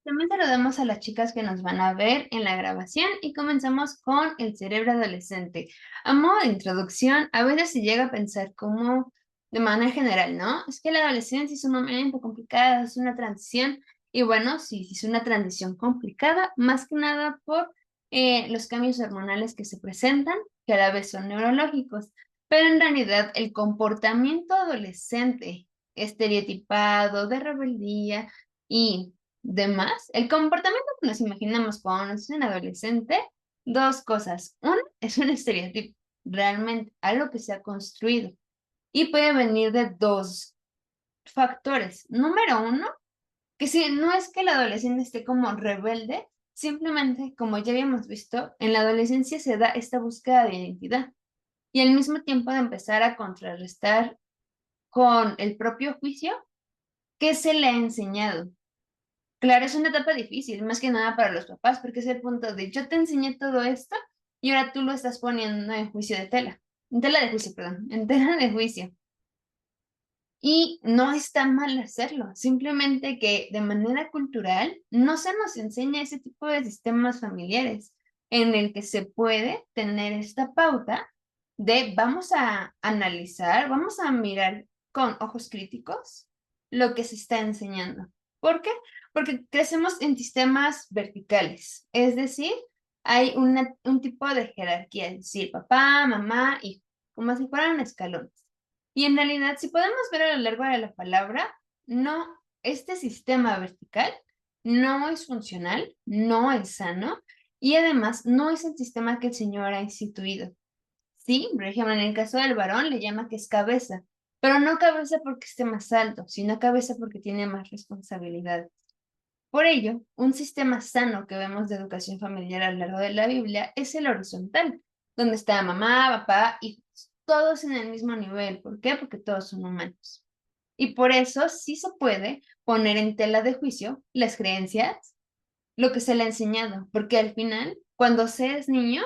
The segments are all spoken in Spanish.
También saludamos a las chicas que nos van a ver en la grabación y comenzamos con el cerebro adolescente. A modo de introducción, a veces se llega a pensar como de manera general, ¿no? Es que la adolescencia es un momento complicado, es una transición. Y bueno, sí, es una transición complicada, más que nada por los cambios hormonales que se presentan, que a la vez son neurológicos. Pero en realidad el comportamiento adolescente estereotipado de rebeldía y demás, el comportamiento que nos imaginamos cuando nos un adolescente, dos cosas. Una es un estereotipo, realmente algo que se ha construido y puede venir de dos factores. Número uno, que si no es que el adolescente esté como rebelde, simplemente, como ya habíamos visto, en la adolescencia se da esta búsqueda de identidad y al mismo tiempo de empezar a contrarrestar con el propio juicio que se le ha enseñado. Claro, es una etapa difícil, más que nada para los papás, porque es el punto de yo te enseñé todo esto y ahora tú lo estás poniendo en juicio de tela. En tela de juicio, perdón, en tela de juicio. Y no está mal hacerlo, simplemente que de manera cultural no se nos enseña ese tipo de sistemas familiares en el que se puede tener esta pauta de vamos a analizar, vamos a mirar con ojos críticos lo que se está enseñando. ¿Por qué? Porque crecemos en sistemas verticales, es decir, hay un tipo de jerarquía, es decir, papá, mamá, hijo, como si fueran escalones. Y en realidad, si podemos ver a lo largo de la palabra, no, este sistema vertical no es funcional, no es sano y además no es el sistema que el Señor ha instituido. Sí, por ejemplo, en el caso del varón le llama que es cabeza, pero no cabeza porque esté más alto, sino cabeza porque tiene más responsabilidades. Por ello, un sistema sano que vemos de educación familiar a lo largo de la Biblia es el horizontal, donde está mamá, papá, hijos, todos en el mismo nivel. ¿Por qué? Porque todos son humanos. Y por eso sí se puede poner en tela de juicio las creencias, lo que se le ha enseñado, porque al final, cuando se es niño,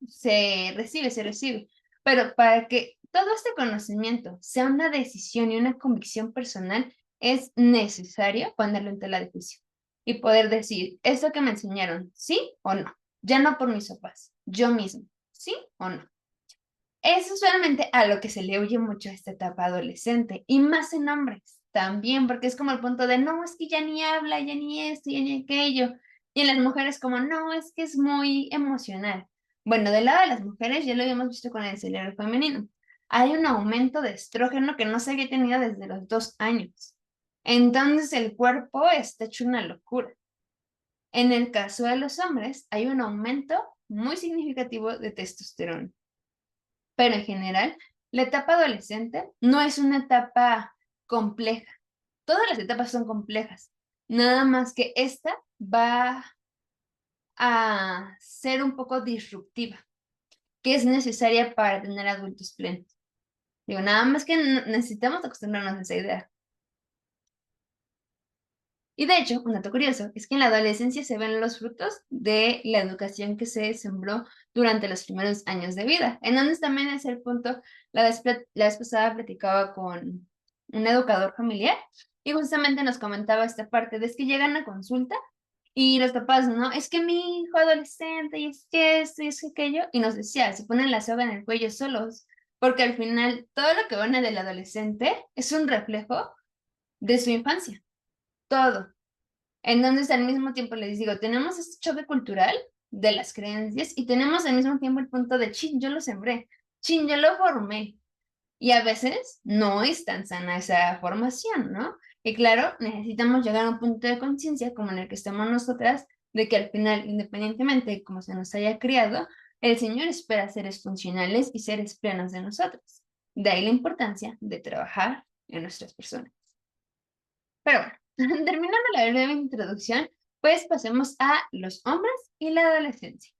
se recibe. Pero para que todo este conocimiento sea una decisión y una convicción personal, es necesario ponerlo en tela de juicio y poder decir, esto que me enseñaron, ¿sí o no? Ya no por mis papás, yo mismo, ¿sí o no? Eso es realmente a lo que se le huye mucho a esta etapa adolescente, y más en hombres también, porque es como el punto de, no, es que ya ni habla, ya ni esto, ya ni aquello. Y en las mujeres como, no, es que es muy emocional. Bueno, del lado de las mujeres, ya lo habíamos visto con el cerebro femenino. Hay un aumento de estrógeno que no se había tenido desde los 2 años. Entonces el cuerpo está hecho una locura. En el caso de los hombres, hay un aumento muy significativo de testosterona. Pero en general, la etapa adolescente no es una etapa compleja. Todas las etapas son complejas. Nada más que esta va a ser un poco disruptiva, que es necesaria para tener adultos plenos. Digo, nada más que necesitamos acostumbrarnos a esa idea. Y de hecho, un dato curioso es que en la adolescencia se ven los frutos de la educación que se sembró durante los primeros años de vida. En donde también es el punto, la vez pasada platicaba con un educador familiar y justamente nos comentaba esta parte de es que llegan a consulta y los papás, ¿no? Es que mi hijo adolescente y es que esto y es que aquello, y nos decía, se ponen la soga en el cuello solos, porque al final todo lo que viene del adolescente es un reflejo de su infancia, todo. Entonces, al mismo tiempo les digo, tenemos este choque cultural de las creencias y tenemos al mismo tiempo el punto de, chin, yo lo sembré, chin, yo lo formé. Y a veces no es tan sana esa formación, ¿no? Y claro, necesitamos llegar a un punto de conciencia como en el que estamos nosotras, de que al final, independientemente de cómo se nos haya criado, el Señor espera seres funcionales y seres plenos de nosotros. De ahí la importancia de trabajar en nuestras personas. Pero bueno, terminando la breve introducción, pues pasemos a los hombres y la adolescencia.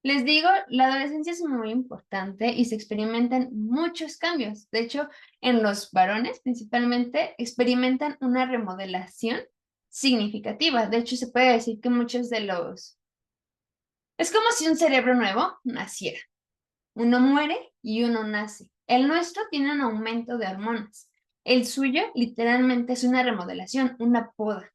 Les digo, la adolescencia es muy importante y se experimentan muchos cambios. De hecho, en los varones principalmente experimentan una remodelación significativa. De hecho, se puede decir que muchos de los... Es como si un cerebro nuevo naciera. Uno muere y uno nace. El nuestro tiene un aumento de hormonas. El suyo literalmente es una remodelación, una poda.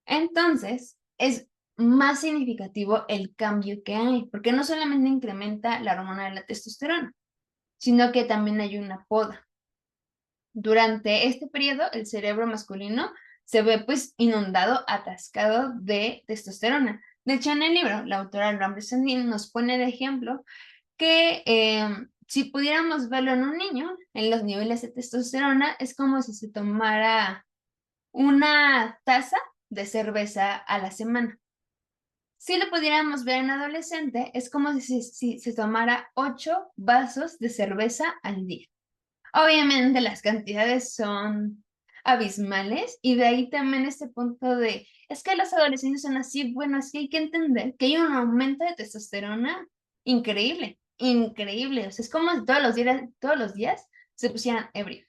Entonces, es más significativo el cambio que hay, porque no solamente incrementa la hormona de la testosterona, sino que también hay una poda. Durante este periodo, el cerebro masculino se ve pues inundado, atascado de testosterona. De hecho, en el libro, la autora Ramble Sandin nos pone de ejemplo que si pudiéramos verlo en un niño, en los niveles de testosterona, es como si se tomara una taza de cerveza a la semana. Si lo pudiéramos ver en adolescente, es como si se tomara 8 vasos de cerveza al día. Obviamente las cantidades son abismales y de ahí también este punto de, es que los adolescentes son así, bueno, es que hay que entender que hay un aumento de testosterona increíble, increíble. O sea, es como si todos los días se pusieran ebrios.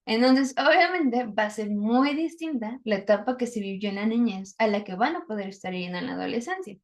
Entonces, obviamente va a ser muy distinta la etapa que se vivió en la niñez a la que van a poder estar viviendo en la adolescencia.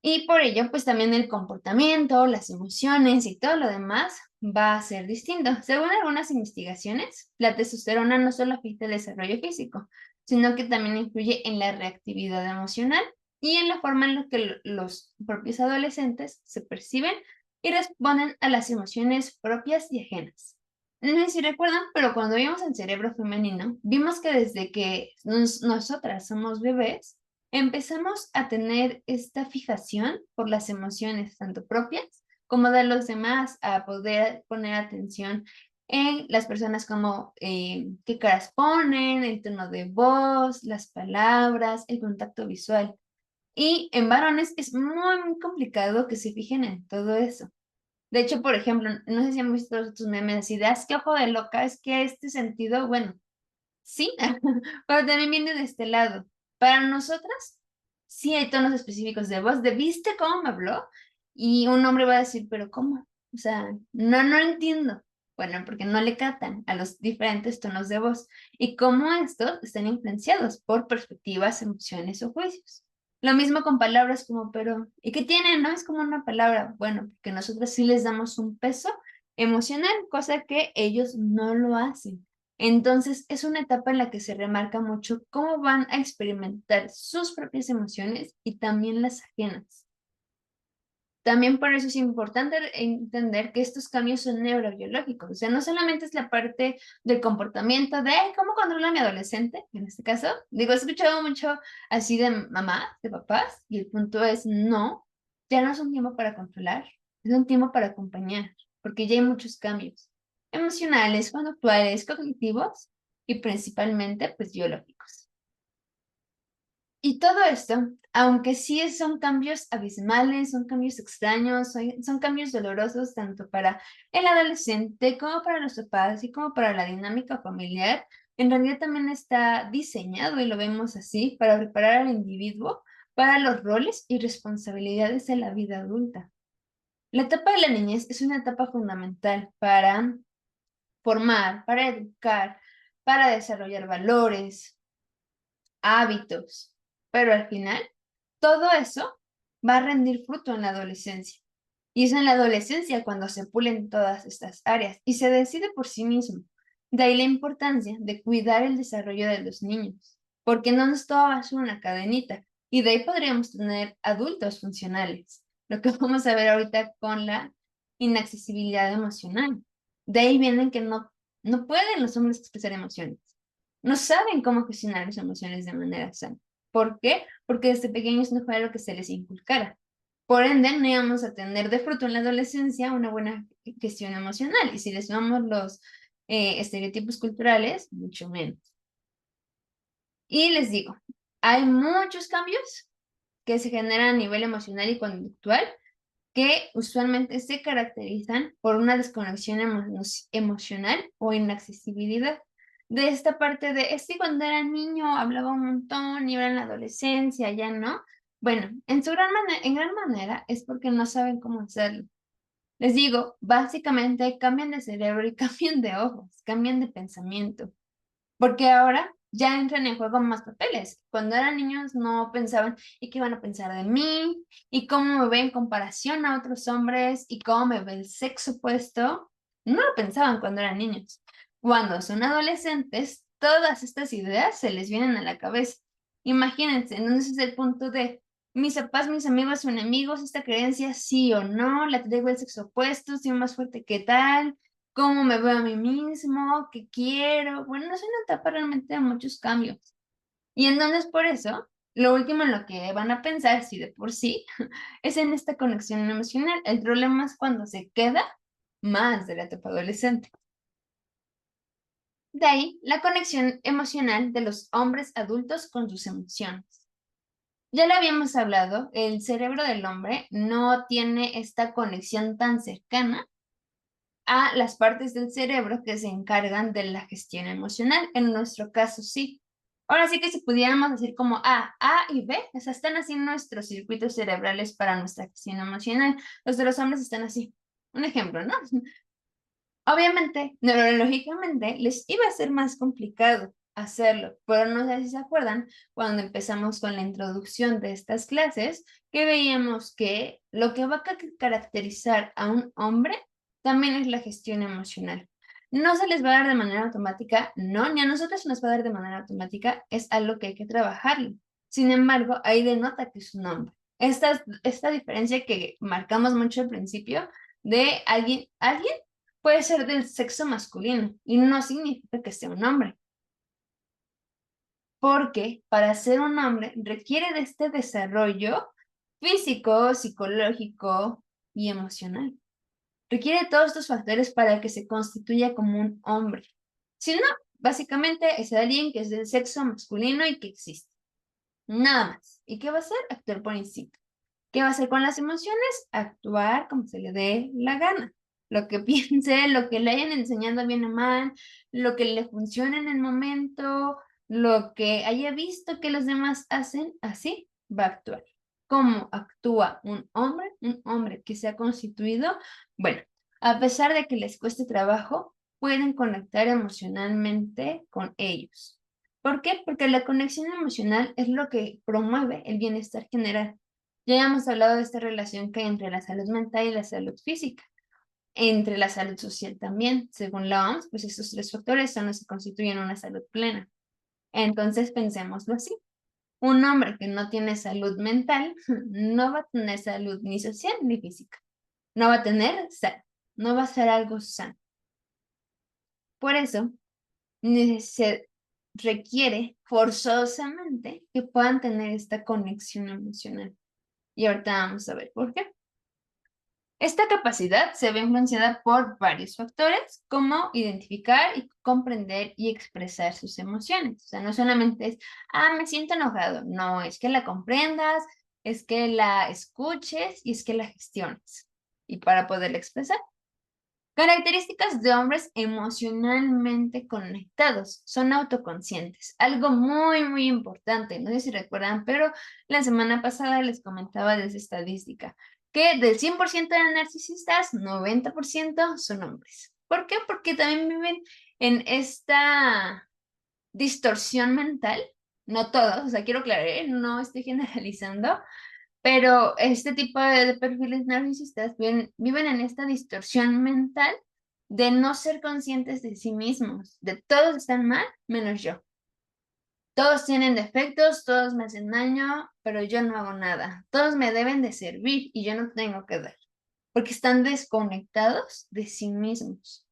Y por ello, pues también el comportamiento, las emociones y todo lo demás va a ser distinto. Según algunas investigaciones, la testosterona no solo afecta el desarrollo físico, sino que también influye en la reactividad emocional y en la forma en la que los propios adolescentes se perciben y responden a las emociones propias y ajenas. No sé si recuerdan, pero cuando vimos el cerebro femenino, vimos que desde que nosotras somos bebés, empezamos a tener esta fijación por las emociones, tanto propias como de los demás, a poder poner atención en las personas como qué caras ponen, el tono de voz, las palabras, el contacto visual. Y en varones es muy, muy complicado que se fijen en todo eso. De hecho, por ejemplo, no sé si han visto los otros memes así de, "Es que ojo de loca, es que este sentido, bueno, sí, pero también viene de este lado. Para nosotras, sí hay tonos específicos de voz, de ¿viste cómo me habló? Y un hombre va a decir, ¿pero cómo? O sea, no entiendo. Bueno, porque no le catan a los diferentes tonos de voz y cómo estos están influenciados por perspectivas, emociones o juicios. Lo mismo con palabras como, pero, ¿y qué tienen? No es como una palabra. Bueno, porque nosotros sí les damos un peso emocional, cosa que ellos no lo hacen. Entonces, es una etapa en la que se remarca mucho cómo van a experimentar sus propias emociones y también las ajenas. También por eso es importante entender que estos cambios son neurobiológicos, o sea, no solamente es la parte del comportamiento de "Ay, cómo controla a mi adolescente", en este caso, digo, he escuchado mucho así de mamás, de papás, y el punto es no, ya no es un tiempo para controlar, es un tiempo para acompañar, porque ya hay muchos cambios emocionales, conductuales, cognitivos y principalmente pues biológicos. Y todo esto, aunque sí son cambios abismales, son cambios extraños, son cambios dolorosos tanto para el adolescente como para los papás y como para la dinámica familiar, en realidad también está diseñado, y lo vemos así, para preparar al individuo para los roles y responsabilidades de la vida adulta. La etapa de la niñez es una etapa fundamental para formar, para educar, para desarrollar valores, hábitos, pero al final todo eso va a rendir fruto en la adolescencia. Y es en la adolescencia cuando se pulen todas estas áreas y se decide por sí mismo. De ahí la importancia de cuidar el desarrollo de los niños, porque no nos todo va a ser una cadenita. Y de ahí podríamos tener adultos funcionales, lo que vamos a ver ahorita con la inaccesibilidad emocional. De ahí vienen que no pueden los hombres expresar emociones. No saben cómo gestionar las emociones de manera sana. ¿Por qué? Porque desde pequeños no fue algo que se les inculcara. Por ende, no íbamos a tener de fruto en la adolescencia una buena gestión emocional. Y si les sumamos los estereotipos culturales, mucho menos. Y les digo, hay muchos cambios que se generan a nivel emocional y conductual que usualmente se caracterizan por una desconexión emocional o inaccesibilidad. De esta parte de, es que cuando era niño hablaba un montón y ahora en la adolescencia ya no. Bueno, en gran manera es porque no saben cómo hacerlo. Les digo, básicamente cambian de cerebro y cambian de ojos, cambian de pensamiento. Porque ahora ya entran en juego más papeles. Cuando eran niños no pensaban, ¿y qué van a pensar de mí? ¿Y cómo me ve en comparación a otros hombres? ¿Y cómo me ve el sexo opuesto? No lo pensaban cuando eran niños. Cuando son adolescentes, todas estas ideas se les vienen a la cabeza. Imagínense, entonces es el punto de mis papás, mis amigos o enemigos, esta creencia sí o no, la traigo el sexo opuesto, soy más fuerte que tal, cómo me veo a mí mismo, qué quiero. Bueno, es una etapa realmente de muchos cambios. Y entonces por eso, lo último en lo que van a pensar, si de por sí, es en esta conexión emocional. El problema es cuando se queda más de la etapa adolescente. De ahí la conexión emocional de los hombres adultos con sus emociones. Ya lo habíamos hablado, el cerebro del hombre no tiene esta conexión tan cercana a las partes del cerebro que se encargan de la gestión emocional. En nuestro caso, sí. Ahora sí que si pudiéramos decir como A y B, o sea, están así nuestros circuitos cerebrales para nuestra gestión emocional. Los de los hombres están así. Un ejemplo, ¿no? Obviamente, neurológicamente, les iba a ser más complicado hacerlo, pero no sé si se acuerdan cuando empezamos con la introducción de estas clases, que veíamos que lo que va a caracterizar a un hombre también es la gestión emocional. No se les va a dar de manera automática, no, ni a nosotros se nos va a dar de manera automática, es algo que hay que trabajarlo. Sin embargo, ahí denota que es un hombre. Esta diferencia que marcamos mucho al principio de alguien puede ser del sexo masculino y no significa que sea un hombre, porque para ser un hombre requiere de este desarrollo físico, psicológico y emocional. Requiere todos estos factores para que se constituya como un hombre. Si no, básicamente es alguien que es del sexo masculino y que existe. Nada más. ¿Y qué va a hacer? Actuar por instinto. ¿Qué va a hacer con las emociones? Actuar como se le dé la gana. Lo que piense, lo que le hayan enseñado bien o mal, lo que le funcione en el momento, lo que haya visto que los demás hacen, así va a actuar. ¿Cómo actúa un hombre? Un hombre que se ha constituido, bueno, a pesar de que les cueste trabajo, pueden conectar emocionalmente con ellos. ¿Por qué? Porque la conexión emocional es lo que promueve el bienestar general. Ya hemos hablado de esta relación que hay entre la salud mental y la salud física, entre la salud social también. Según la OMS, pues estos tres factores son los que constituyen una salud plena. Entonces, pensémoslo así. Un hombre que no tiene salud mental no va a tener salud ni social ni física. No va a tener salud. No va a ser algo sano. Por eso, se requiere forzosamente que puedan tener esta conexión emocional. Y ahorita vamos a ver por qué. Esta capacidad se ve influenciada por varios factores, como identificar y comprender y expresar sus emociones. O sea, no solamente es, me siento enojado. No, es que la comprendas, es que la escuches y es que la gestiones. Y para poderla expresar. Características de hombres emocionalmente conectados. Son autoconscientes. Algo muy, muy importante. No sé si recuerdan, pero la semana pasada les comentaba de esa estadística que del 100% de narcisistas, 90% son hombres. ¿Por qué? Porque también viven en esta distorsión mental. No todos, o sea, quiero aclarar, no estoy generalizando, pero este tipo de perfiles narcisistas viven en esta distorsión mental de no ser conscientes de sí mismos, de todos están mal menos yo. Todos tienen defectos, todos me hacen daño, pero yo no hago nada. Todos me deben de servir y yo no tengo que dar, porque están desconectados de sí mismos.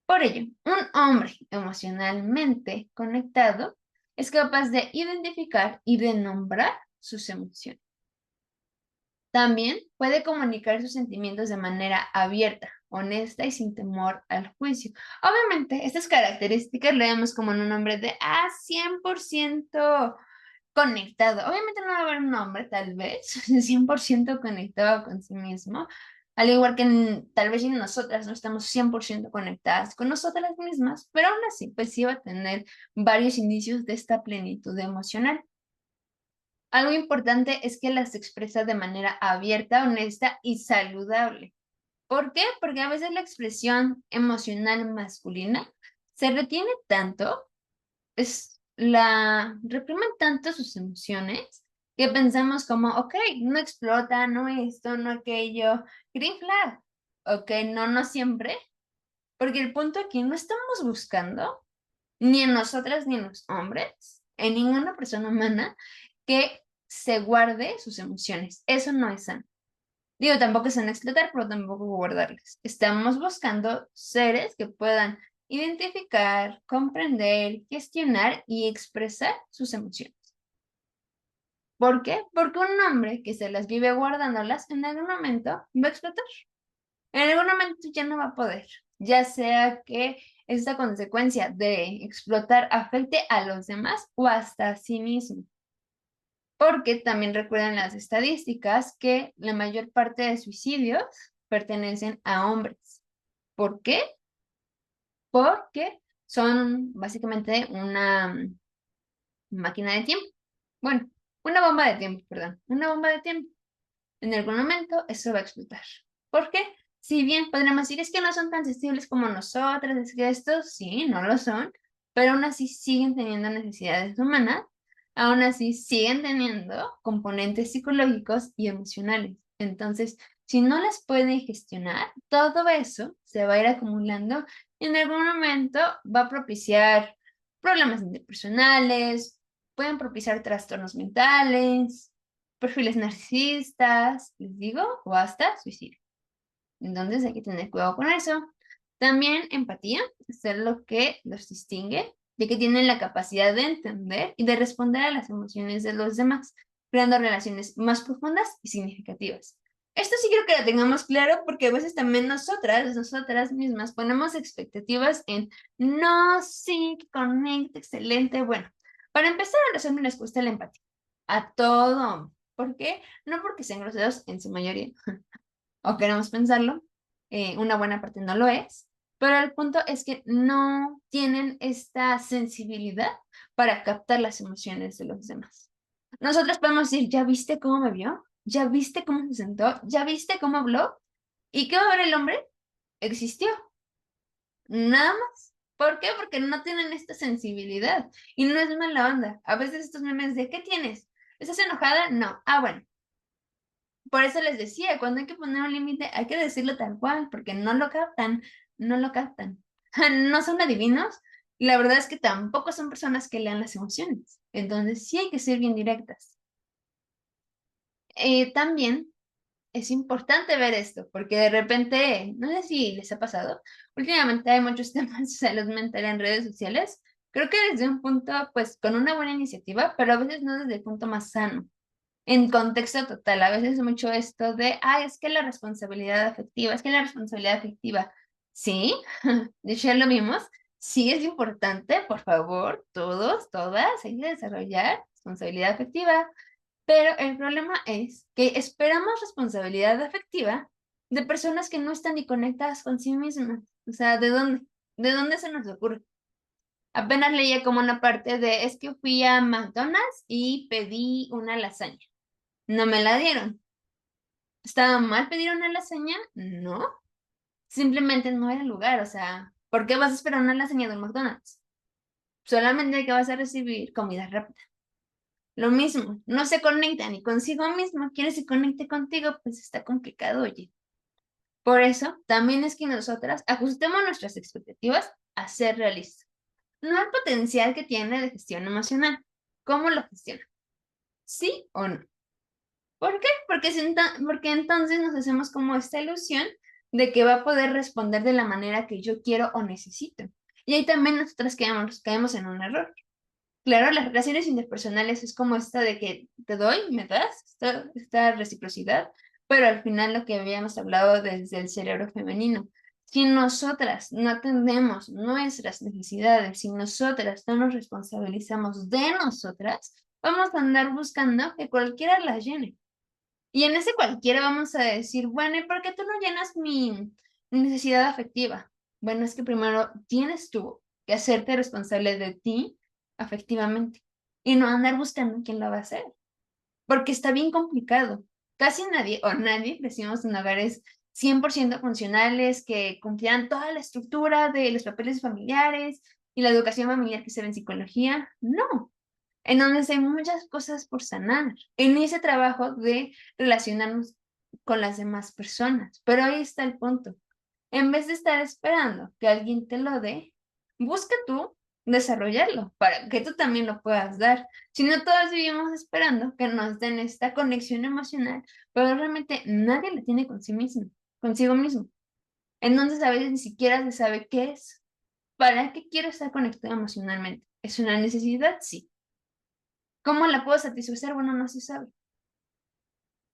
Por ello, un hombre emocionalmente conectado es capaz de identificar y de nombrar sus emociones. También puede comunicar sus sentimientos de manera abierta, honesta y sin temor al juicio. Obviamente, estas características le vemos como en un hombre de 100% conectado. Obviamente no va a haber un hombre, tal vez, 100% conectado con sí mismo, al igual que tal vez nosotras no estamos 100% conectadas con nosotras mismas, pero aún así, pues sí va a tener varios indicios de esta plenitud emocional. Algo importante es que las expresa de manera abierta, honesta y saludable. ¿Por qué? Porque a veces la expresión emocional masculina se retiene tanto, reprimen tanto sus emociones que pensamos como, ok, no explota, no esto, no aquello, green flag. Ok, no, no siempre, Porque el punto aquí no estamos buscando, ni en nosotras ni en los hombres, en ninguna persona humana, que se guarde sus emociones. Eso no es sano. Digo, tampoco es sano explotar, pero tampoco guardarlas. Estamos buscando seres que puedan identificar, comprender, gestionar y expresar sus emociones. ¿Por qué? Porque un hombre que se las vive guardándolas en algún momento va a explotar. En algún momento ya no va a poder, ya sea que esta consecuencia de explotar afecte a los demás o hasta a sí mismo. Porque también recuerdan las estadísticas que la mayor parte de suicidios pertenecen a hombres. ¿Por qué? Porque son básicamente una máquina de tiempo. Bueno, una bomba de tiempo, perdón, una bomba de tiempo. En algún momento eso va a explotar. ¿Por qué? Si bien podríamos decir es que no son tan sensibles como nosotras, es que estos sí, no lo son, pero aún así siguen teniendo necesidades humanas, aún así siguen teniendo componentes psicológicos y emocionales. Entonces, si no las pueden gestionar, todo eso se va a ir acumulando y en algún momento va a propiciar problemas interpersonales, pueden propiciar trastornos mentales, perfiles narcisistas, les digo, o hasta suicidio. Entonces hay que tener cuidado con eso. También empatía, hacer lo que los distingue, de que tienen la capacidad de entender y de responder a las emociones de los demás, creando relaciones más profundas y significativas. Esto sí quiero que lo tengamos claro porque a veces también nosotras mismas, ponemos expectativas en, no, sí, que conecte, excelente. Bueno, para empezar, a los hombres les cuesta la empatía. A todo. ¿Por qué? No porque sean groseros en su mayoría, o queremos pensarlo, una buena parte no lo es, pero el punto es que no tienen esta sensibilidad para captar las emociones de los demás. Nosotros podemos decir, ¿ya viste cómo me vio? ¿Ya viste cómo se sentó? ¿Ya viste cómo habló? ¿Y qué va a ver el hombre? Existió. Nada más. ¿Por qué? Porque no tienen esta sensibilidad. Y no es mala onda. A veces estos memes de, ¿qué tienes? ¿Estás enojada? No. Ah, bueno. Por eso les decía, cuando hay que poner un límite, hay que decirlo tal cual, porque no lo captan, no lo captan. No son adivinos, y la verdad es que tampoco son personas que lean las emociones. Entonces sí hay que ser bien directas. También es importante ver esto, porque de repente, no sé si les ha pasado, últimamente hay muchos temas de salud mental en redes sociales. Creo que desde un punto, pues, con una buena iniciativa, pero a veces no desde el punto más sano. En contexto total, a veces mucho esto de, es que la responsabilidad afectiva, es que la responsabilidad afectiva, sí, de hecho ya lo vimos, sí es importante, por favor, todos, todas, hay que desarrollar responsabilidad afectiva, pero el problema es que esperamos responsabilidad afectiva de personas que no están ni conectadas con sí mismas. O sea, ¿de dónde? ¿De dónde se nos ocurre? Apenas leía como una parte de, es que fui a McDonald's y pedí una lasaña. No me la dieron. ¿Estaba mal pedir una lasaña? No. Simplemente no era el lugar. O sea, ¿por qué vas a esperar una lasaña de un McDonald's? Solamente que vas a recibir comida rápida. Lo mismo, no se conecta ni consigo mismo. ¿Quieres que se conecte contigo? Pues está complicado, oye. Por eso, también es que nosotras ajustemos nuestras expectativas a ser realistas. No al potencial que tiene de gestión emocional. ¿Cómo lo gestiona? ¿Sí o no? ¿Por qué? Porque entonces nos hacemos como esta ilusión de que va a poder responder de la manera que yo quiero o necesito. Y ahí también nosotras caemos en un error. Claro, las relaciones interpersonales es como esta de que te doy, me das, esta reciprocidad, pero al final lo que habíamos hablado desde el cerebro femenino. Si nosotras no atendemos nuestras necesidades, si nosotras no nos responsabilizamos de nosotras, vamos a andar buscando que cualquiera las llene. Y en ese cualquiera vamos a decir, bueno, ¿y por qué tú no llenas mi necesidad afectiva? Bueno, es que primero tienes tú que hacerte responsable de ti afectivamente y no andar buscando quién lo va a hacer, porque está bien complicado. Casi nadie o nadie crecimos en hogares 100% funcionales que cumplían toda la estructura de los papeles familiares y la educación familiar que se ve en psicología. No, en donde hay muchas cosas por sanar, en ese trabajo de relacionarnos con las demás personas. Pero ahí está el punto. En vez de estar esperando que alguien te lo dé, busca tú desarrollarlo para que tú también lo puedas dar. Si no, todos vivimos esperando que nos den esta conexión emocional, pero realmente nadie la tiene con sí mismo, consigo mismo. Entonces a veces ni siquiera se sabe qué es. ¿Para qué quiero estar conectado emocionalmente? ¿Es una necesidad? Sí. ¿Cómo la puedo satisfacer? Bueno, no se sabe.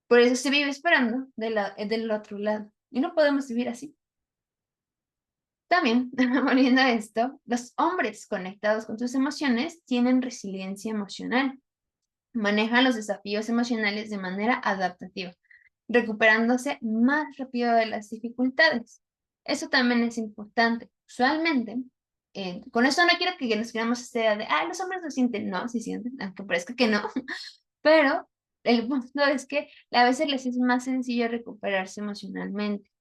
Por eso se vive esperando del otro lado. Y no podemos vivir así. También, volviendo a esto, los hombres conectados con sus emociones tienen resiliencia emocional. Manejan los desafíos emocionales de manera adaptativa, recuperándose más rápido de las dificultades. Eso también es importante. Usualmente, con eso no quiero que nos quedemos esta idea de, los hombres no sienten, no, sí sienten, aunque parezca que no, pero el punto es que a veces les es más sencillo recuperarse emocionalmente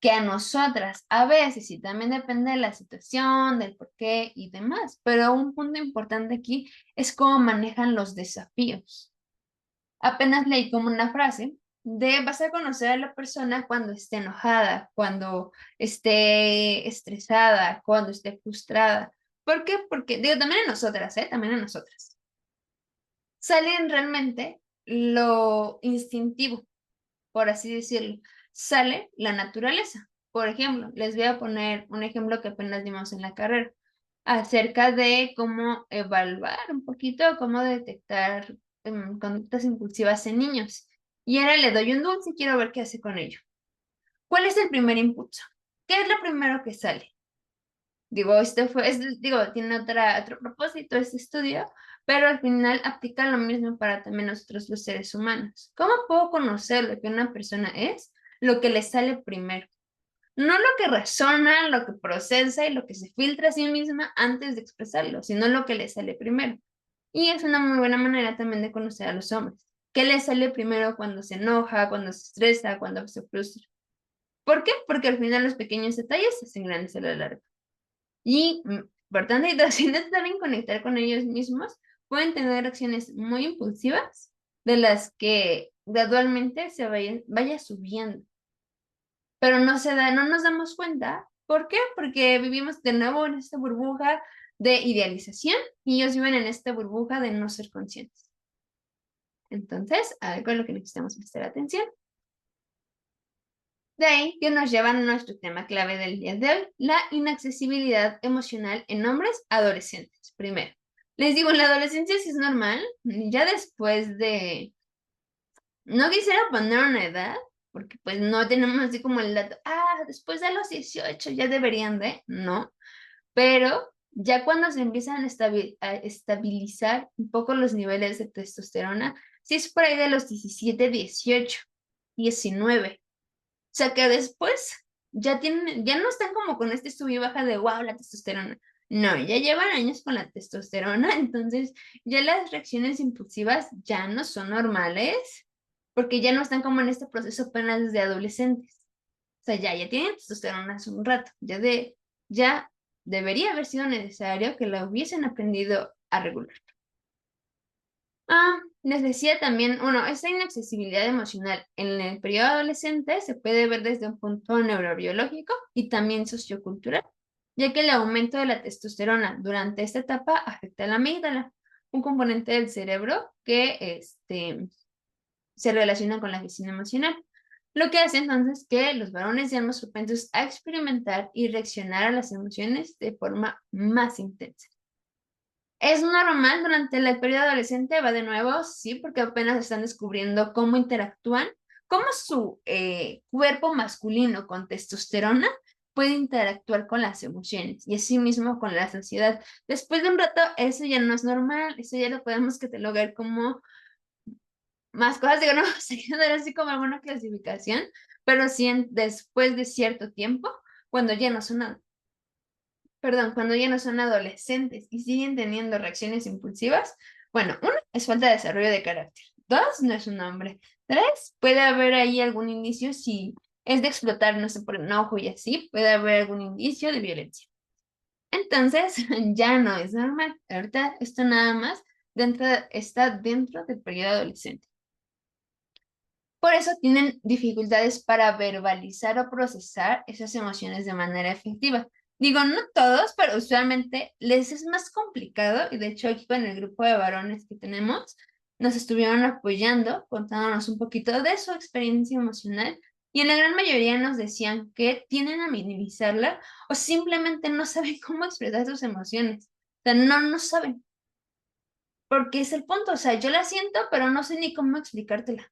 que a nosotras. A veces sí, también depende de la situación, del por qué y demás, pero un punto importante aquí es cómo manejan los desafíos. Apenas leí como una frase de vas a conocer a la persona cuando esté enojada, cuando esté estresada, cuando esté frustrada. ¿Por qué? Porque, digo, también en nosotras, ¿eh? También en nosotras. Salen realmente lo instintivo, por así decirlo. Sale la naturaleza. Por ejemplo, les voy a poner un ejemplo que apenas dimos en la carrera, acerca de cómo evaluar un poquito, cómo detectar conductas impulsivas en niños. Y ahora le doy un dulce y quiero ver qué hace con ello. ¿Cuál es el primer impulso? ¿Qué es lo primero que sale? Digo, digo, tiene otro propósito este estudio, pero al final aplica lo mismo para también nosotros los seres humanos. ¿Cómo puedo conocer lo que una persona es? Lo que le sale primero. No lo que razona, lo que procesa y lo que se filtra a sí misma antes de expresarlo, sino lo que le sale primero. Y es una muy buena manera también de conocer a los hombres. ¿Qué les sale primero cuando se enoja, cuando se estresa, cuando se frustra? ¿Por qué? Porque al final los pequeños detalles se hacen grandes a la larga. Y, importante, si no saben conectar con ellos mismos, pueden tener acciones muy impulsivas de las que gradualmente se vaya subiendo. Pero no nos damos cuenta. ¿Por qué? Porque vivimos de nuevo en esta burbuja de idealización y ellos viven en esta burbuja de no ser conscientes. Entonces, algo a lo que necesitamos prestar atención. De ahí que nos llevan a nuestro tema clave del día de hoy, la inaccesibilidad emocional en hombres adolescentes. Primero, les digo, en la adolescencia sí es normal, ya después de, no quisiera poner una edad, porque pues no tenemos así como el dato, después de los 18 ya deberían de, no, pero ya cuando se empiezan a estabilizar un poco los niveles de testosterona, sí es por ahí de los 17, 18, 19. O sea que después ya no están como con este sub y baja de wow, la testosterona. No, ya llevan años con la testosterona, entonces ya las reacciones impulsivas ya no son normales, porque ya no están como en este proceso apenas desde adolescentes. O sea, ya tienen testosterona hace un rato, ya debería haber sido necesario que la hubiesen aprendido a regular. Les decía también, bueno, esta inaccesibilidad emocional en el periodo adolescente se puede ver desde un punto neurobiológico y también sociocultural, ya que el aumento de la testosterona durante esta etapa afecta a la amígdala, un componente del cerebro que se relaciona con la gestión emocional, lo que hace entonces que los varones sean más propensos a experimentar y reaccionar a las emociones de forma más intensa. Es normal durante el periodo adolescente, va de nuevo, sí, porque apenas están descubriendo cómo interactúan, cómo su cuerpo masculino con testosterona puede interactuar con las emociones y así mismo con la sociedad. Después de un rato, eso ya no es normal, eso ya lo podemos catalogar como más cosas, digo, no vamos a quedar así como alguna clasificación, pero sí después de cierto tiempo, cuando ya no son cuando ya no son adolescentes y siguen teniendo reacciones impulsivas, bueno, uno es falta de desarrollo de carácter. Dos, no es un hombre. Tres, puede haber ahí algún indicio, si es de explotar, no sé, por enojo y así, puede haber algún indicio de violencia. Entonces, ya no es normal. Ahorita esto nada más está dentro del periodo adolescente. Por eso tienen dificultades para verbalizar o procesar esas emociones de manera efectiva. Digo, no todos, pero usualmente les es más complicado y de hecho aquí con el grupo de varones que tenemos, nos estuvieron apoyando, contándonos un poquito de su experiencia emocional y en la gran mayoría nos decían que tienden a minimizarla o simplemente no saben cómo expresar sus emociones. O sea, no saben, porque es el punto, o sea, yo la siento, pero no sé ni cómo explicártela.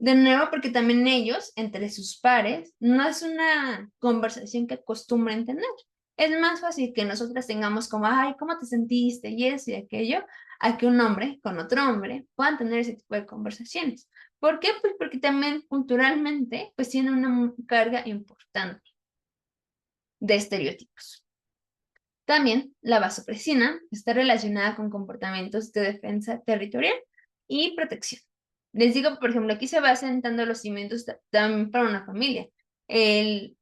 De nuevo, porque también ellos, entre sus pares, no es una conversación que acostumbren tener. Es más fácil que nosotras tengamos como, ay, ¿cómo te sentiste? Y eso y aquello, a que un hombre con otro hombre puedan tener ese tipo de conversaciones. ¿Por qué? Pues porque también culturalmente, pues tiene una carga importante de estereotipos. También la vasopresina está relacionada con comportamientos de defensa territorial y protección. Les digo, por ejemplo, aquí se va sentando los cimientos también para una familia. El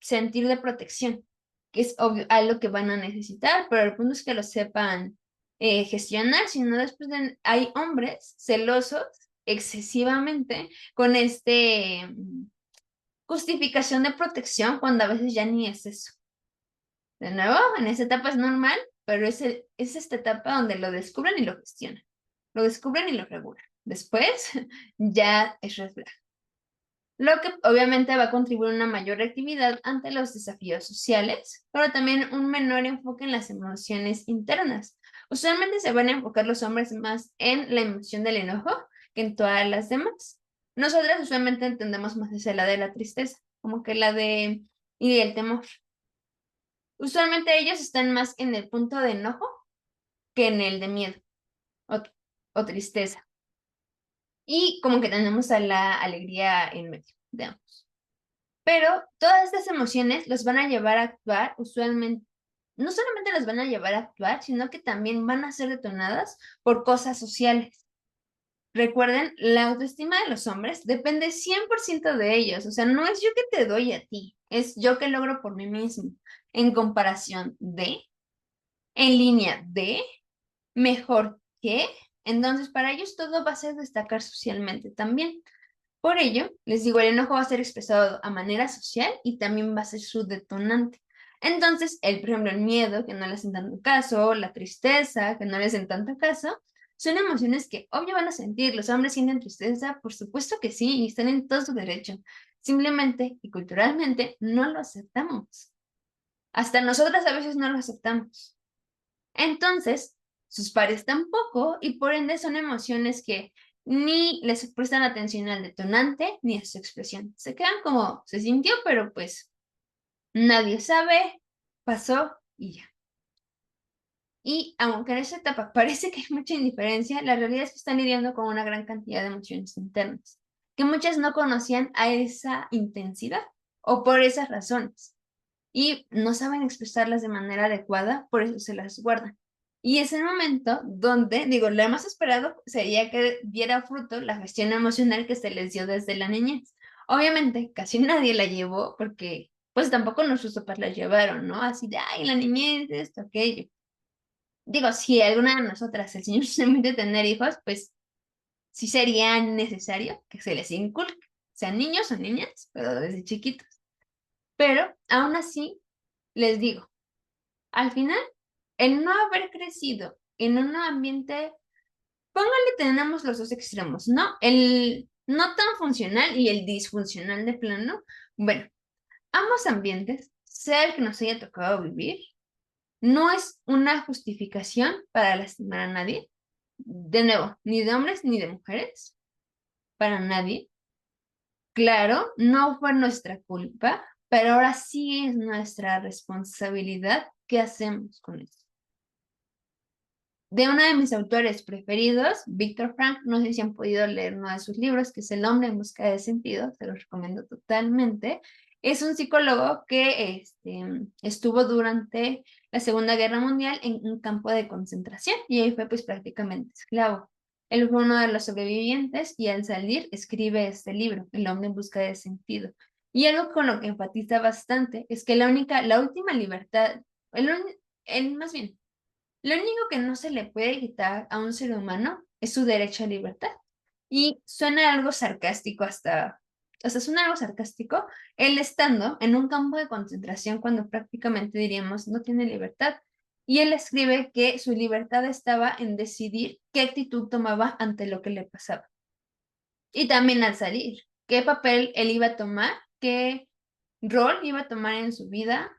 sentir de protección, que es obvio algo que van a necesitar, pero el punto es que lo sepan gestionar, si no después hay hombres celosos excesivamente con justificación de protección cuando a veces ya ni es eso. De nuevo, en esa etapa es normal, pero es esta etapa donde lo descubren y lo gestionan. Lo descubren y lo regulan. Después ya es red flag. Lo que obviamente va a contribuir a una mayor actividad ante los desafíos sociales, pero también un menor enfoque en las emociones internas. Usualmente se van a enfocar los hombres más en la emoción del enojo que en todas las demás. Nosotras usualmente entendemos más esa la de la tristeza, como que la de y el temor. Usualmente ellos están más en el punto de enojo que en el de miedo o, o tristeza. Y como que tenemos a la alegría en medio de ambos. Pero todas estas emociones los van a llevar a actuar usualmente, no solamente los van a llevar a actuar, sino que también van a ser detonadas por cosas sociales. Recuerden, la autoestima de los hombres depende 100% de ellos, o sea, no es yo que te doy a ti, es yo que logro por mí mismo, en comparación de, en línea de, mejor que, entonces para ellos todo va a ser destacar socialmente también. Por ello, les digo, el enojo va a ser expresado a manera social y también va a ser su detonante. Entonces, por ejemplo, el miedo, que no le hacen tanto caso, la tristeza, que no le hacen tanto caso, son emociones que obvio van a sentir. Los hombres sienten tristeza, por supuesto que sí, y están en todo su derecho. Simplemente y culturalmente no lo aceptamos. Hasta nosotras a veces no lo aceptamos. Entonces, sus pares tampoco, y por ende son emociones que ni les prestan atención al detonante ni a su expresión. Se quedan como, se sintió, pero pues nadie sabe, pasó y ya. Y aunque en esta etapa parece que hay mucha indiferencia, la realidad es que están lidiando con una gran cantidad de emociones internas, que muchas no conocían a esa intensidad o por esas razones y no saben expresarlas de manera adecuada, por eso se las guardan. Y es el momento donde, digo, lo más esperado sería que diera fruto la gestión emocional que se les dio desde la niñez. Obviamente, casi nadie la llevó porque, pues tampoco nuestros papás la llevaron, ¿no? Así de, ay, la niñez, esto, aquello. Digo, si alguna de nosotras, el Señor se permite tener hijos, pues sí sería necesario que se les inculque, sean niños o niñas, pero desde chiquitos. Pero aún así, les digo, al final, el no haber crecido en un ambiente, póngale, tenemos los dos extremos, ¿no? El no tan funcional y el disfuncional de plano. Bueno, ambos ambientes, sea el que nos haya tocado vivir, no es una justificación para lastimar a nadie. De nuevo, ni de hombres ni de mujeres, para nadie. Claro, no fue nuestra culpa, pero ahora sí es nuestra responsabilidad. ¿Qué hacemos con eso? De uno de mis autores preferidos, Víctor Frank, no sé si han podido leer uno de sus libros, que es El hombre en busca de sentido, se los recomiendo totalmente. Es un psicólogo que estuvo durante la Segunda Guerra Mundial en un campo de concentración y ahí fue pues prácticamente esclavo. Él fue uno de los sobrevivientes y al salir escribe este libro, El hombre en busca de sentido. Y algo con lo que enfatiza bastante es que la última libertad, más bien, lo único que no se le puede quitar a un ser humano es su derecho a libertad. Y suena algo sarcástico hasta suena algo sarcástico, él estando en un campo de concentración cuando prácticamente diríamos no tiene libertad. Y él escribe que su libertad estaba en decidir qué actitud tomaba ante lo que le pasaba. Y también al salir, qué papel él iba a tomar, qué rol iba a tomar en su vida,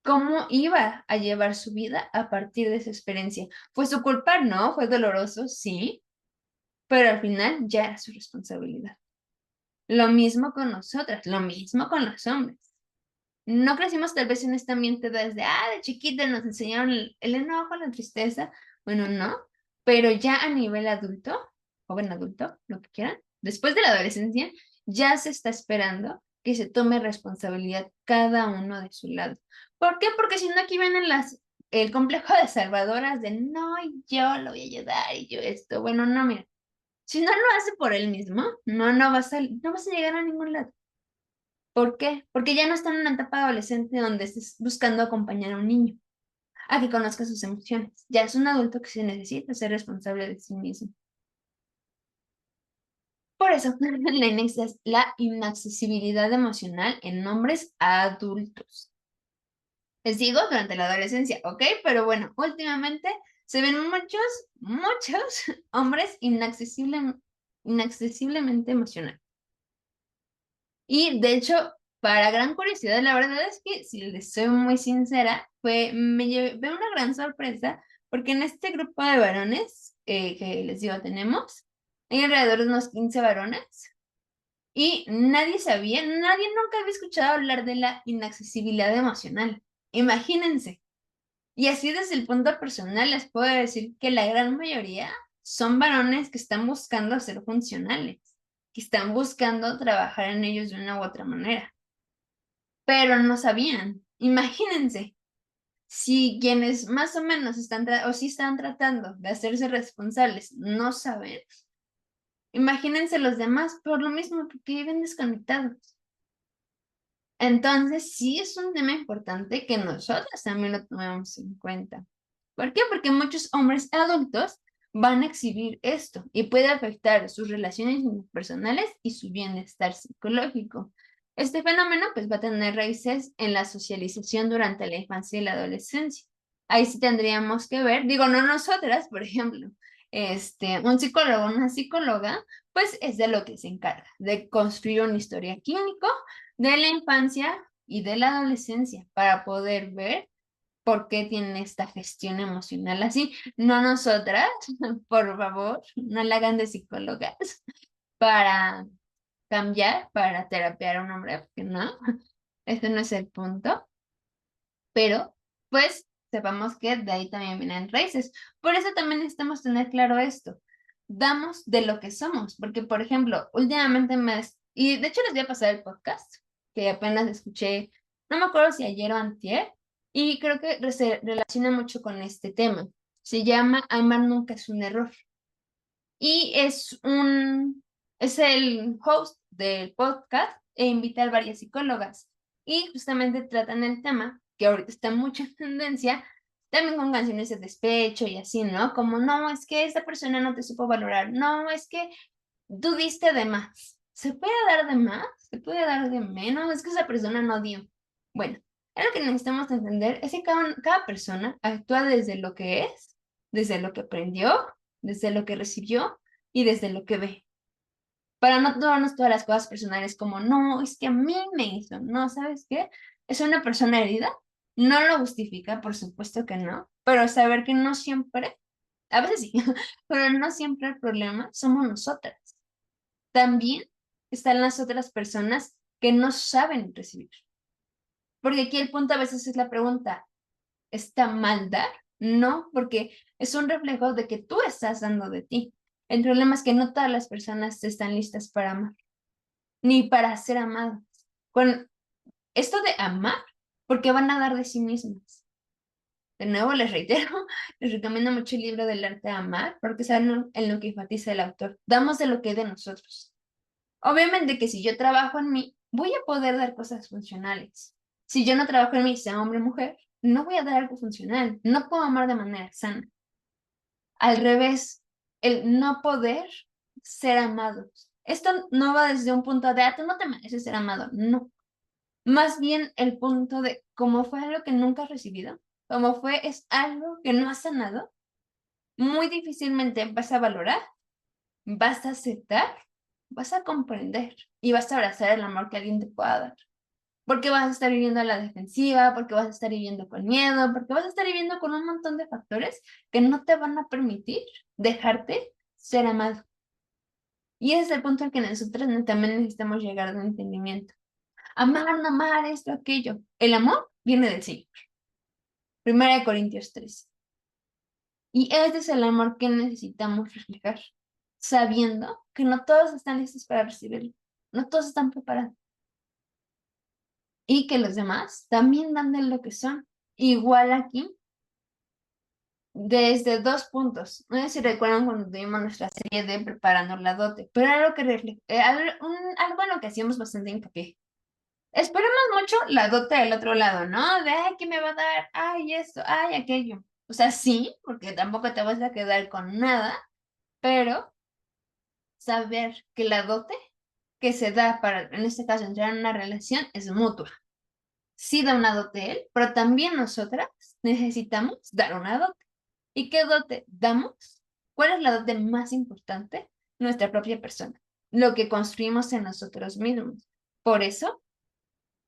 cómo iba a llevar su vida a partir de esa experiencia. Fue su culpa, ¿no? Fue doloroso, sí, pero al final ya era su responsabilidad. Lo mismo con nosotras, lo mismo con los hombres. No crecimos tal vez en este ambiente desde, de chiquita nos enseñaron el enojo, la tristeza. Bueno, no, pero ya a nivel adulto, joven adulto, lo que quieran, después de la adolescencia, ya se está esperando que se tome responsabilidad cada uno de su lado. ¿Por qué? Porque si no aquí vienen el complejo de salvadoras de no, yo lo voy a ayudar y yo esto. Bueno, no, mira, si no lo hace por él mismo, no vas a llegar a ningún lado. ¿Por qué? Porque ya no está en una etapa adolescente donde estés buscando acompañar a un niño, a que conozca sus emociones. Ya es un adulto que se necesita ser responsable de sí mismo. Por eso, la inaccesibilidad emocional en hombres adultos. Les digo, durante la adolescencia, ¿ok? Pero bueno, últimamente se ven muchos hombres inaccesiblemente emocionales. Y de hecho, para gran curiosidad, la verdad es que, si les soy muy sincera, me llevé una gran sorpresa, porque en este grupo de varones que les digo tenemos, hay alrededor de unos 15 varones, y nadie nunca había escuchado hablar de la inaccesibilidad emocional. Imagínense. Y así desde el punto personal les puedo decir que la gran mayoría son varones que están buscando ser funcionales, que están buscando trabajar en ellos de una u otra manera, pero no sabían. Imagínense, si quienes más o menos o sí están tratando de hacerse responsables no saben, imagínense los demás por lo mismo, porque viven desconectados. Entonces, sí es un tema importante que nosotras también lo tomemos en cuenta. ¿Por qué? Porque muchos hombres adultos van a exhibir esto y puede afectar sus relaciones personales y su bienestar psicológico. Este fenómeno pues va a tener raíces en la socialización durante la infancia y la adolescencia. Ahí sí tendríamos que ver, digo, no nosotras, por ejemplo, un psicólogo, una psicóloga, pues es de lo que se encarga, de construir una historia clínica de la infancia y de la adolescencia para poder ver por qué tienen esta gestión emocional así. No nosotras, por favor, no la hagan de psicólogas para cambiar, para terapiar a un hombre, porque no, este no es el punto, pero pues sepamos que de ahí también vienen raíces. Por eso también necesitamos tener claro esto. Damos de lo que somos, porque por ejemplo, últimamente y de hecho les voy a pasar el podcast, que apenas escuché, no me acuerdo si ayer o antier, y creo que se relaciona mucho con este tema. Se llama Amar nunca es un error. Y es el host del podcast e invita a varias psicólogas. Y justamente tratan el tema, que ahorita está mucho en tendencia, también con canciones de despecho y así, ¿no? Como, no, es que esta persona no te supo valorar, no, es que tú diste de más. ¿Se puede dar de más? ¿Se puede dar de menos? Es que esa persona no dio. Bueno, es lo que necesitamos entender es que cada persona actúa desde lo que es, desde lo que aprendió, desde lo que recibió y desde lo que ve. Para no tomarnos todas las cosas personales como, no, es que a mí me hizo, no, ¿sabes qué? Es una persona herida, no lo justifica, por supuesto que no, pero saber que no siempre, a veces sí, pero no siempre el problema somos nosotras. También están las otras personas que no saben recibir. Porque aquí el punto a veces es la pregunta, ¿está mal dar? No, porque es un reflejo de que tú estás dando de ti. El problema es que no todas las personas están listas para amar, ni para ser amadas. Con esto de amar, porque van a dar de sí mismas. De nuevo, les reitero, les recomiendo mucho el libro del arte de amar, porque saben en lo que enfatiza el autor. Damos de lo que hay de nosotros. Obviamente que si yo trabajo en mí, voy a poder dar cosas funcionales. Si yo no trabajo en mí, sea hombre o mujer, no voy a dar algo funcional. No puedo amar de manera sana. Al revés, el no poder ser amados. Esto no va desde un punto de, tú no te mereces ser amado, no. Más bien el punto de, como fue algo que nunca has recibido, como es algo que no has sanado, muy difícilmente vas a valorar, vas a aceptar, vas a comprender y vas a abrazar el amor que alguien te pueda dar. Porque vas a estar viviendo a la defensiva, porque vas a estar viviendo con miedo, porque vas a estar viviendo con un montón de factores que no te van a permitir dejarte ser amado. Y ese es el punto al que nosotros también necesitamos llegar a un entendimiento. Amar, no amar, esto, aquello. El amor viene del Señor. 1 Corintios 3. Y este es el amor que necesitamos reflejar, sabiendo que no todos están listos para recibirlo, no todos están preparados. Y que los demás también dan de lo que son. Igual aquí, desde 2 puntos. No sé si recuerdan cuando tuvimos nuestra serie de Preparando la dote, pero algo que algo en lo que hacíamos bastante hincapié. Esperemos mucho la dote del otro lado, ¿no? De, ay, ¿qué me va a dar? Ay, esto, ay, aquello. O sea, sí, porque tampoco te vas a quedar con nada, pero saber que la dote que se da para, en este caso, entrar en una relación es mutua. Sí da una dote él, pero también nosotras necesitamos dar una dote. ¿Y qué dote damos? ¿Cuál es la dote más importante? Nuestra propia persona, lo que construimos en nosotros mismos. Por eso,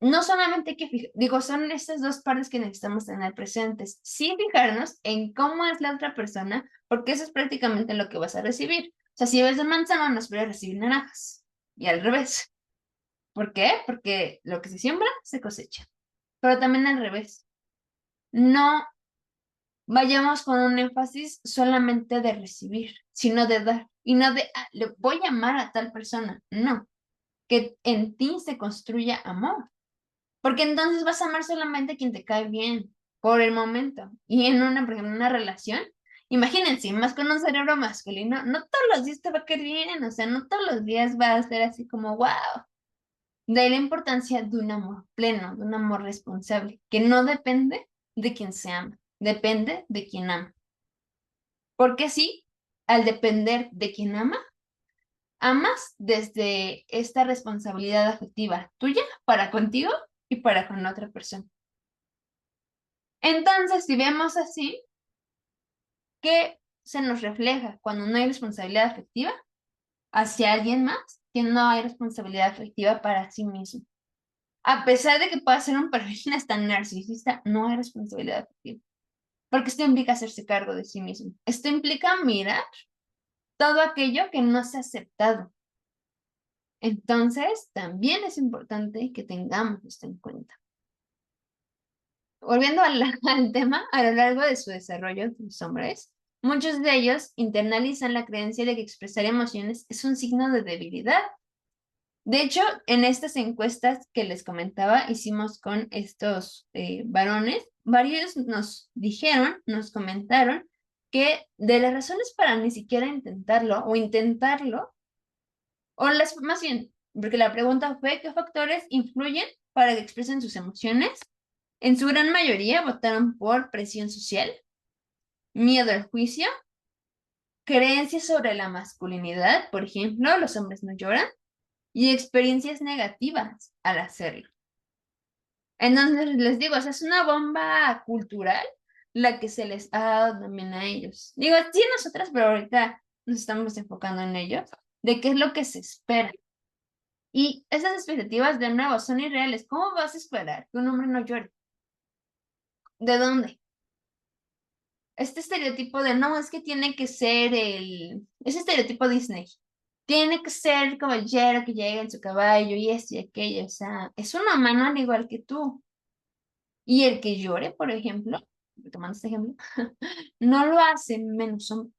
no solamente hay que fijar, digo, son estas dos partes que necesitamos tener presentes, sí fijarnos en cómo es la otra persona, porque eso es prácticamente lo que vas a recibir. O sea, si ves de manzana, no esperes recibir naranjas, y al revés. ¿Por qué? Porque lo que se siembra, se cosecha. Pero también al revés. No vayamos con un énfasis solamente de recibir, sino de dar. Y no de, le voy a amar a tal persona. No, que en ti se construya amor. Porque entonces vas a amar solamente a quien te cae bien, por el momento. Y en por ejemplo, una relación, imagínense, más con un cerebro masculino, no todos los días te va a caer bien, o sea, no todos los días va a ser así como, wow. De ahí la importancia de un amor pleno, de un amor responsable, que no depende de quien se ama, depende de quien ama. Porque sí, al depender de quien ama, amas desde esta responsabilidad afectiva tuya para contigo y para con otra persona. Entonces, si vemos así, ¿qué se nos refleja cuando no hay responsabilidad afectiva hacia alguien más? Que no hay responsabilidad afectiva para sí mismo. A pesar de que pueda ser un perfil hasta narcisista, no hay responsabilidad afectiva. Porque esto implica hacerse cargo de sí mismo. Esto implica mirar todo aquello que no se ha aceptado. Entonces, también es importante que tengamos esto en cuenta. Volviendo al tema, a lo largo de su desarrollo, los hombres, muchos de ellos internalizan la creencia de que expresar emociones es un signo de debilidad. De hecho, en estas encuestas que les comentaba, hicimos con estos varones, varios nos dijeron, nos comentaron que de las razones para ni siquiera intentarlo o intentarlo, más bien, porque la pregunta fue, ¿qué factores influyen para que expresen sus emociones? En su gran mayoría votaron por presión social, miedo al juicio, creencias sobre la masculinidad, por ejemplo, los hombres no lloran, y experiencias negativas al hacerlo. Entonces les digo, o sea, es una bomba cultural la que se les ha dado también a ellos. Digo, sí nosotras, pero ahorita nos estamos enfocando en ellos, de qué es lo que se espera. Y esas expectativas, de nuevo, son irreales. ¿Cómo vas a esperar que un hombre no llore? ¿De dónde? Este estereotipo de, no, es que tiene que ser ese estereotipo Disney. Tiene que ser el caballero que llega en su caballo y esto y aquello. O sea, es un humano al igual que tú. Y el que llore, por ejemplo, tomando este ejemplo, no lo hace menos hombre.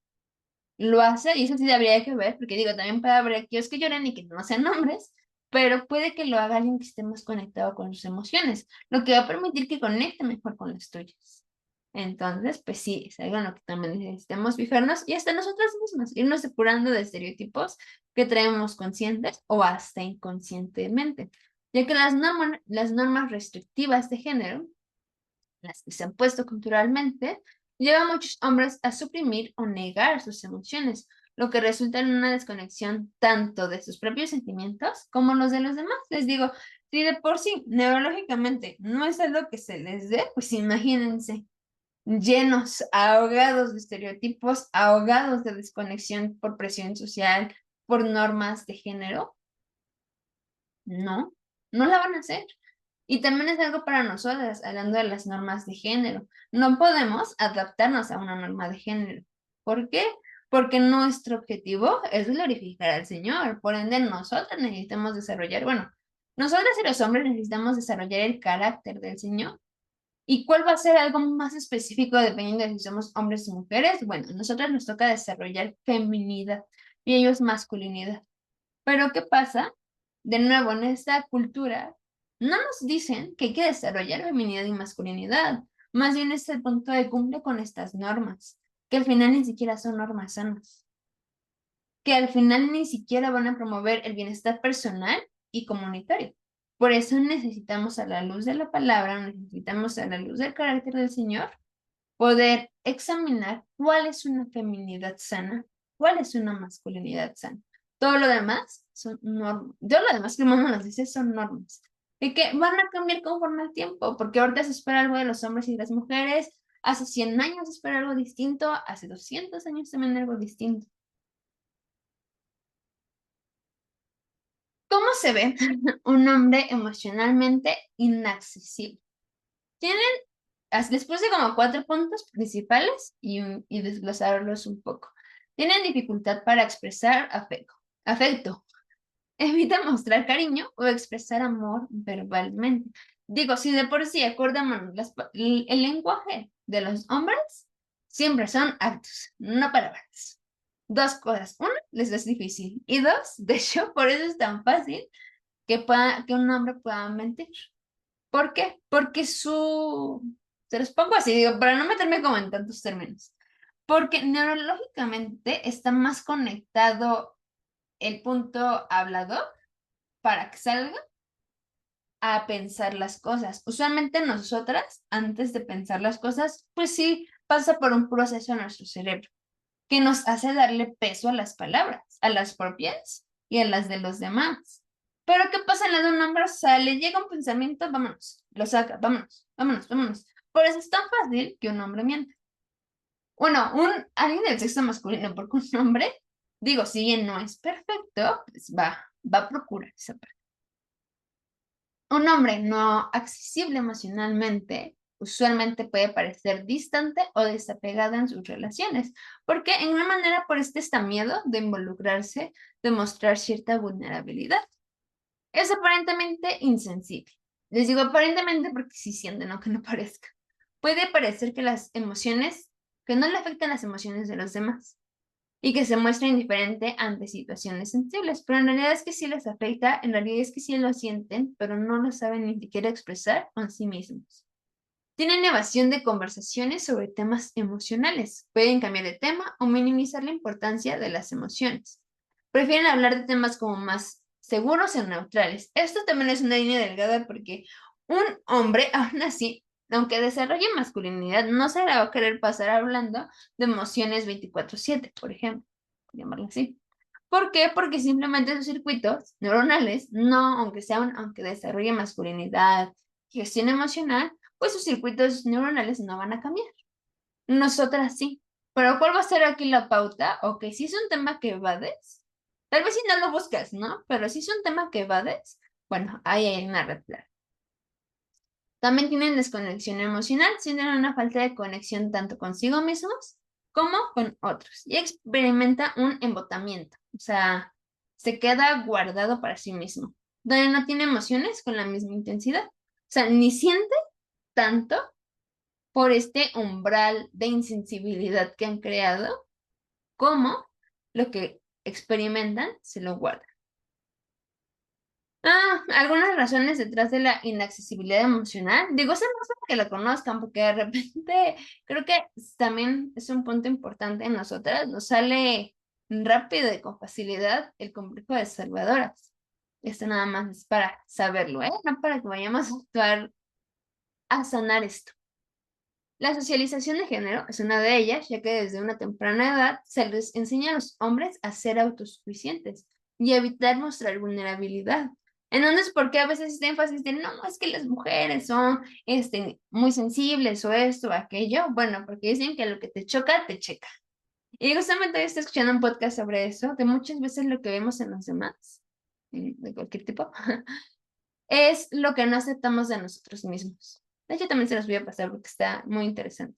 Lo hace, y eso sí habría que ver, porque digo, también puede haber aquellos que lloren y que no sean hombres, pero puede que lo haga alguien que esté más conectado con sus emociones, lo que va a permitir que conecte mejor con las tuyas. Entonces, pues sí, es algo en lo que también necesitamos fijarnos y hasta nosotras mismas, irnos depurando de estereotipos que traemos conscientes o hasta inconscientemente, ya que las normas restrictivas de género, las que se han puesto culturalmente, llevan a muchos hombres a suprimir o negar sus emociones, lo que resulta en una desconexión tanto de sus propios sentimientos como los de los demás. Les digo, si de por sí neurológicamente no es algo que se les dé, pues imagínense, llenos, ahogados de estereotipos, ahogados de desconexión por presión social, por normas de género, no, no la van a hacer. Y también es algo para nosotras, hablando de las normas de género. No podemos adaptarnos a una norma de género. ¿Por qué? Porque nuestro objetivo es glorificar al Señor. Por ende, nosotras necesitamos desarrollar, bueno, nosotras y los hombres necesitamos desarrollar el carácter del Señor. ¿Y cuál va a ser algo más específico dependiendo de si somos hombres o mujeres? Bueno, a nosotras nos toca desarrollar feminidad y ellos masculinidad. Pero ¿qué pasa? De nuevo, en esta cultura no nos dicen que hay que desarrollar feminidad y masculinidad. Más bien es el punto de cumple con estas normas, que al final ni siquiera son normas sanas, que al final ni siquiera van a promover el bienestar personal y comunitario. Por eso necesitamos a la luz de la palabra, necesitamos a la luz del carácter del Señor, poder examinar cuál es una feminidad sana, cuál es una masculinidad sana. Todo lo demás son normas. Todo lo demás que el mundo nos dice son normas. Y que van a cambiar conforme al tiempo, porque ahorita se espera algo de los hombres y de las mujeres, hace 100 años se espera algo distinto, hace 200 años también algo distinto. ¿Cómo se ve un hombre emocionalmente inaccesible? Tienen, les puse como 4 puntos principales y desglosarlos un poco. Tienen dificultad para expresar afecto. Evita mostrar cariño o expresar amor verbalmente. Digo, si de por sí, acordémonos, el lenguaje de los hombres siempre son actos, no palabras. 2 cosas. Una, les es difícil. Y 2, de hecho, por eso es tan fácil que un hombre pueda mentir. ¿Por qué? Porque se los pongo así, digo, para no meterme como en tantos términos. Porque neurológicamente está más conectado el punto hablador para que salga a pensar las cosas. Usualmente nosotras, antes de pensar las cosas, pues sí, pasa por un proceso en nuestro cerebro que nos hace darle peso a las palabras, a las propias y a las de los demás. Pero ¿qué pasa en la de un hombre? O sea, le llega un pensamiento, vámonos, lo saca, vámonos, vámonos, vámonos. Por eso es tan fácil que un hombre miente. Bueno, alguien del sexo masculino, porque un hombre, digo, si bien no es perfecto, pues va a procurar esa parte. Un hombre no accesible emocionalmente usualmente puede parecer distante o desapegado en sus relaciones, porque en una manera por este está miedo de involucrarse, de mostrar cierta vulnerabilidad. Es aparentemente insensible. Les digo aparentemente porque sí sienten, aunque no parezca. Puede parecer que las emociones, que no le afectan las emociones de los demás y que se muestra indiferente ante situaciones sensibles, pero en realidad es que sí les afecta, en realidad es que sí lo sienten, pero no lo saben ni siquiera expresar a sí mismos. Tienen evasión de conversaciones sobre temas emocionales, pueden cambiar de tema o minimizar la importancia de las emociones. Prefieren hablar de temas como más seguros o neutrales. Esto también es una línea delgada porque un hombre, aún así, aunque desarrolle masculinidad, no se le va a querer pasar hablando de emociones 24/7, por ejemplo, por llamarlo así. ¿Por qué? Porque simplemente sus circuitos neuronales, no, aunque desarrolle masculinidad, gestión emocional, pues sus circuitos neuronales no van a cambiar. Nosotras sí. Pero ¿cuál va a ser aquí la pauta? Ok, si es un tema que evades, tal vez si no lo buscas, ¿no? Pero si es un tema que evades, bueno, ahí hay una red flag. También tienen desconexión emocional, sienten una falta de conexión tanto consigo mismos como con otros y experimenta un embotamiento, o sea, se queda guardado para sí mismo, donde no tiene emociones con la misma intensidad, o sea, ni siente tanto por este umbral de insensibilidad que han creado, como lo que experimentan se lo guardan. Algunas razones detrás de la inaccesibilidad emocional. Digo, es hermoso que lo conozcan, porque de repente creo que también es un punto importante en nosotras. Nos sale rápido y con facilidad el complejo de salvadoras. Esto nada más es para saberlo, ¿eh? No para que vayamos a actuar a sanar esto. La socialización de género es una de ellas, ya que desde una temprana edad se les enseña a los hombres a ser autosuficientes y a evitar mostrar vulnerabilidad. Entonces, ¿por qué a veces este énfasis de no, es que las mujeres son muy sensibles o esto o aquello? Bueno, porque dicen que lo que te choca, te checa. Y justamente hoy estoy escuchando un podcast sobre eso, que muchas veces lo que vemos en los demás, de cualquier tipo, es lo que no aceptamos de nosotros mismos. De hecho, también se los voy a pasar porque está muy interesante.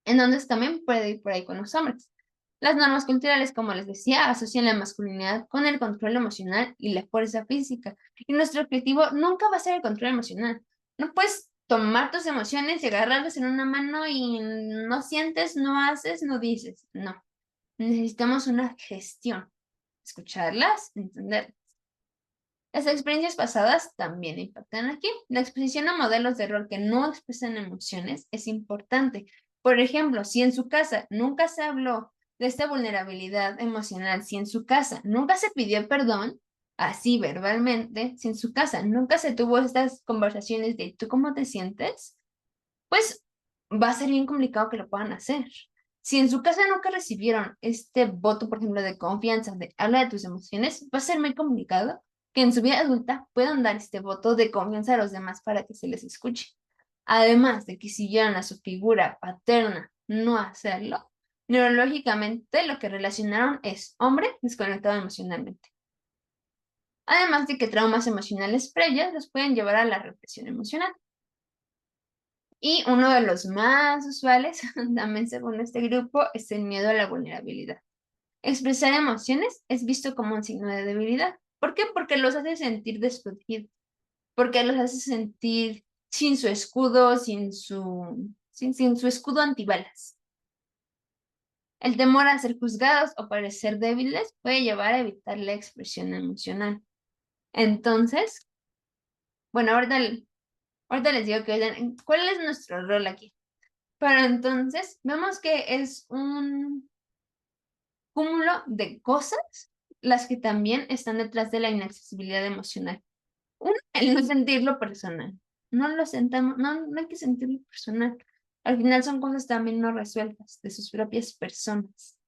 Entonces también puede ir por ahí con los hombres. Las normas culturales, como les decía, asocian la masculinidad con el control emocional y la fuerza física. Y nuestro objetivo nunca va a ser el control emocional. No puedes tomar tus emociones y agarrarlas en una mano y no sientes, no haces, no dices. No. Necesitamos una gestión. Escucharlas, entenderlas. Las experiencias pasadas también impactan aquí. La exposición a modelos de rol que no expresan emociones es importante. Por ejemplo, si en su casa nunca se habló de esta vulnerabilidad emocional, si en su casa nunca se pidió perdón, así verbalmente, si en su casa nunca se tuvo estas conversaciones de ¿tú cómo te sientes? Pues va a ser bien complicado que lo puedan hacer. Si en su casa nunca recibieron este voto, por ejemplo, de confianza, de habla de tus emociones, va a ser muy complicado que en su vida adulta puedan dar este voto de confianza a los demás para que se les escuche. Además de que si vieron a su figura paterna no hacerlo, neurológicamente lo que relacionaron es hombre desconectado emocionalmente. Además de que traumas emocionales previos los pueden llevar a la represión emocional. Y uno de los más usuales, también según este grupo, es el miedo a la vulnerabilidad. Expresar emociones es visto como un signo de debilidad. ¿Por qué? Porque los hace sentir desprotegidos, porque los hace sentir sin su escudo, sin su escudo antibalas. El temor a ser juzgados o parecer débiles puede llevar a evitar la expresión emocional. Entonces, bueno, ahorita les digo cuál es nuestro rol aquí. Pero entonces vemos que es un cúmulo de cosas las que también están detrás de la inaccesibilidad emocional. Uno, el no sentirlo personal. No lo sentamos, no hay que sentirlo personal. Al final son cosas también no resueltas de sus propias personas.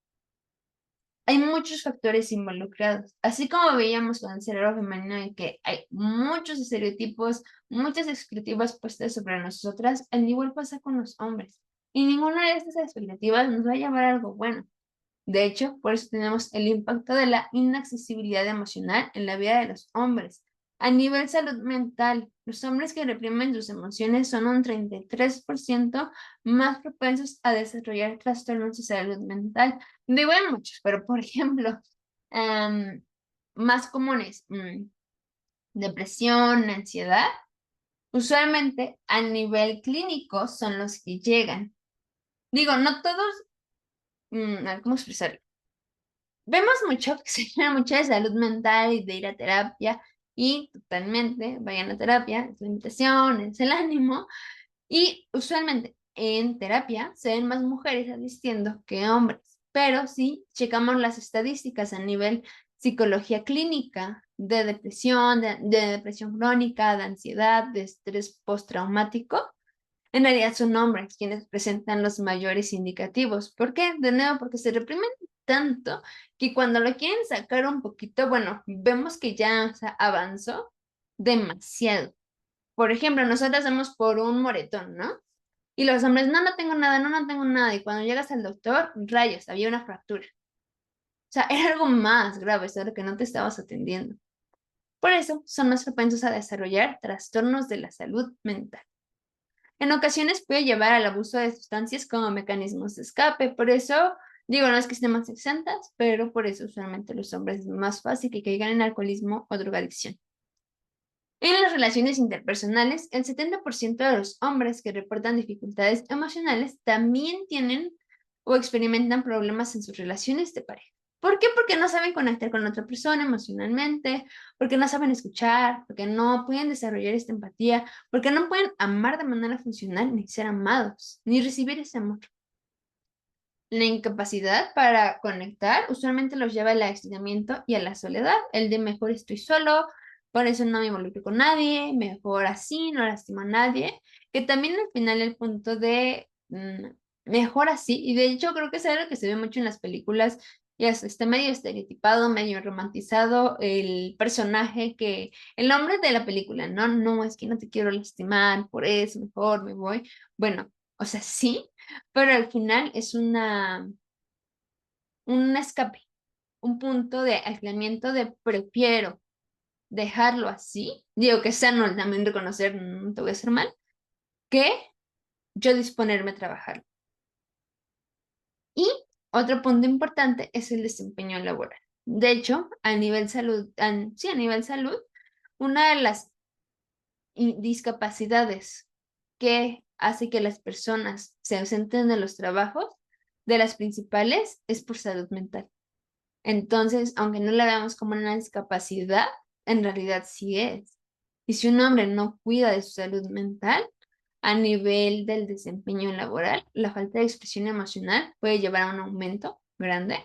Hay muchos factores involucrados, así como veíamos con el cerebro femenino en que hay muchos estereotipos, muchas expectativas puestas sobre nosotras, al igual pasa con los hombres. Y ninguna de estas expectativas nos va a llevar a algo bueno. De hecho, por eso tenemos el impacto de la inaccesibilidad emocional en la vida de los hombres. A nivel salud mental, los hombres que reprimen sus emociones son un 33% más propensos a desarrollar trastornos de salud mental. Digo, hay muchos, pero por ejemplo, más comunes, depresión, ansiedad, usualmente a nivel clínico son los que llegan. Digo, no todos, a ver, ¿cómo expresarlo? Vemos mucho que se habla mucho de salud mental y de ir a terapia, y totalmente vayan a terapia, es la invitación, es el ánimo, y usualmente en terapia se ven más mujeres asistiendo que hombres, pero si checamos las estadísticas a nivel psicología clínica de depresión, de depresión crónica, de ansiedad, de estrés postraumático, en realidad son hombres quienes presentan los mayores indicativos. ¿Por qué? De nuevo, porque se reprimen tanto que cuando lo quieren sacar un poquito, bueno, vemos que ya, o sea, avanzó demasiado. Por ejemplo, nosotros vamos por un moretón, ¿no? Y los hombres, no, no tengo nada, no, no tengo nada. Y cuando llegas al doctor, rayos, había una fractura. O sea, era algo más grave, solo que no te estabas atendiendo. Por eso son más propensos a desarrollar trastornos de la salud mental. En ocasiones puede llevar al abuso de sustancias como mecanismos de escape. Por eso, digo, no es que estemos exentas, pero por eso usualmente los hombres es más fácil que caigan en alcoholismo o drogadicción. En las relaciones interpersonales, el 70% de los hombres que reportan dificultades emocionales también tienen o experimentan problemas en sus relaciones de pareja. ¿Por qué? Porque no saben conectar con otra persona emocionalmente, porque no saben escuchar, porque no pueden desarrollar esta empatía, porque no pueden amar de manera funcional, ni ser amados, ni recibir ese amor. La incapacidad para conectar usualmente los lleva al aislamiento y a la soledad, el de mejor estoy solo, por eso no me involucro con nadie, mejor así, no lastimo a nadie, que también al final el punto de mejor así, y de hecho creo que es algo que se ve mucho en las películas, ya está medio estereotipado, medio romantizado el personaje que, el hombre de la película, no, no, es que no te quiero lastimar, por eso mejor me voy. Bueno, o sea, sí, pero al final es un escape, un punto de aislamiento de prefiero dejarlo así, digo que es sano también reconocer, no te voy a hacer mal, que yo disponerme a trabajar. Y otro punto importante es el desempeño laboral. De hecho, a nivel salud, sí, a nivel salud, una de las discapacidades que hace que las personas se ausenten de los trabajos, de las principales, es por salud mental. Entonces, aunque no la veamos como una discapacidad, en realidad sí es. Y si un hombre no cuida de su salud mental, a nivel del desempeño laboral, la falta de expresión emocional puede llevar a un aumento grande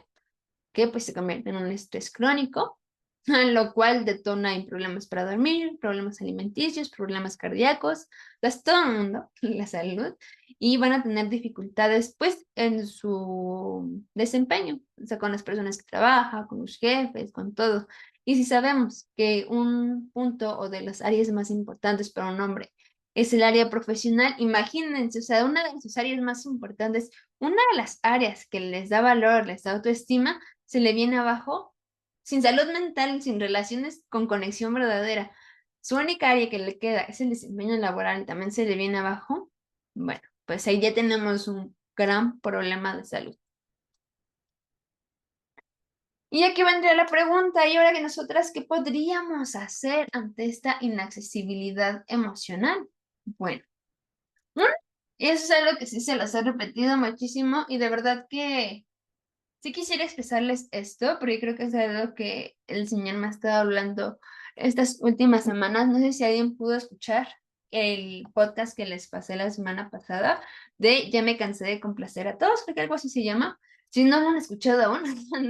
que pues se convierte en un estrés crónico, lo cual detona en problemas para dormir, problemas alimenticios, problemas cardíacos, pues todo el mundo, la salud, y van a tener dificultades pues en su desempeño, o sea, con las personas que trabajan, con los jefes, con todo. Y si sabemos que un punto o de las áreas más importantes para un hombre es el área profesional, imagínense, o sea, una de sus áreas más importantes, una de las áreas que les da valor, les da autoestima, se le viene abajo, sin salud mental, sin relaciones con conexión verdadera. Su única área que le queda es el desempeño laboral y también se le viene abajo. Bueno, pues ahí ya tenemos un gran problema de salud. Y aquí vendría la pregunta, ¿y ahora que nosotras qué podríamos hacer ante esta inaccesibilidad emocional? Bueno, uno, y eso es algo que sí se los he repetido muchísimo y de verdad que sí quisiera expresarles esto, porque creo que es algo que el Señor me ha estado hablando estas últimas semanas. No sé si alguien pudo escuchar el podcast que les pasé la semana pasada de Ya me cansé de complacer a todos, creo que algo así se llama. Si no lo han escuchado aún,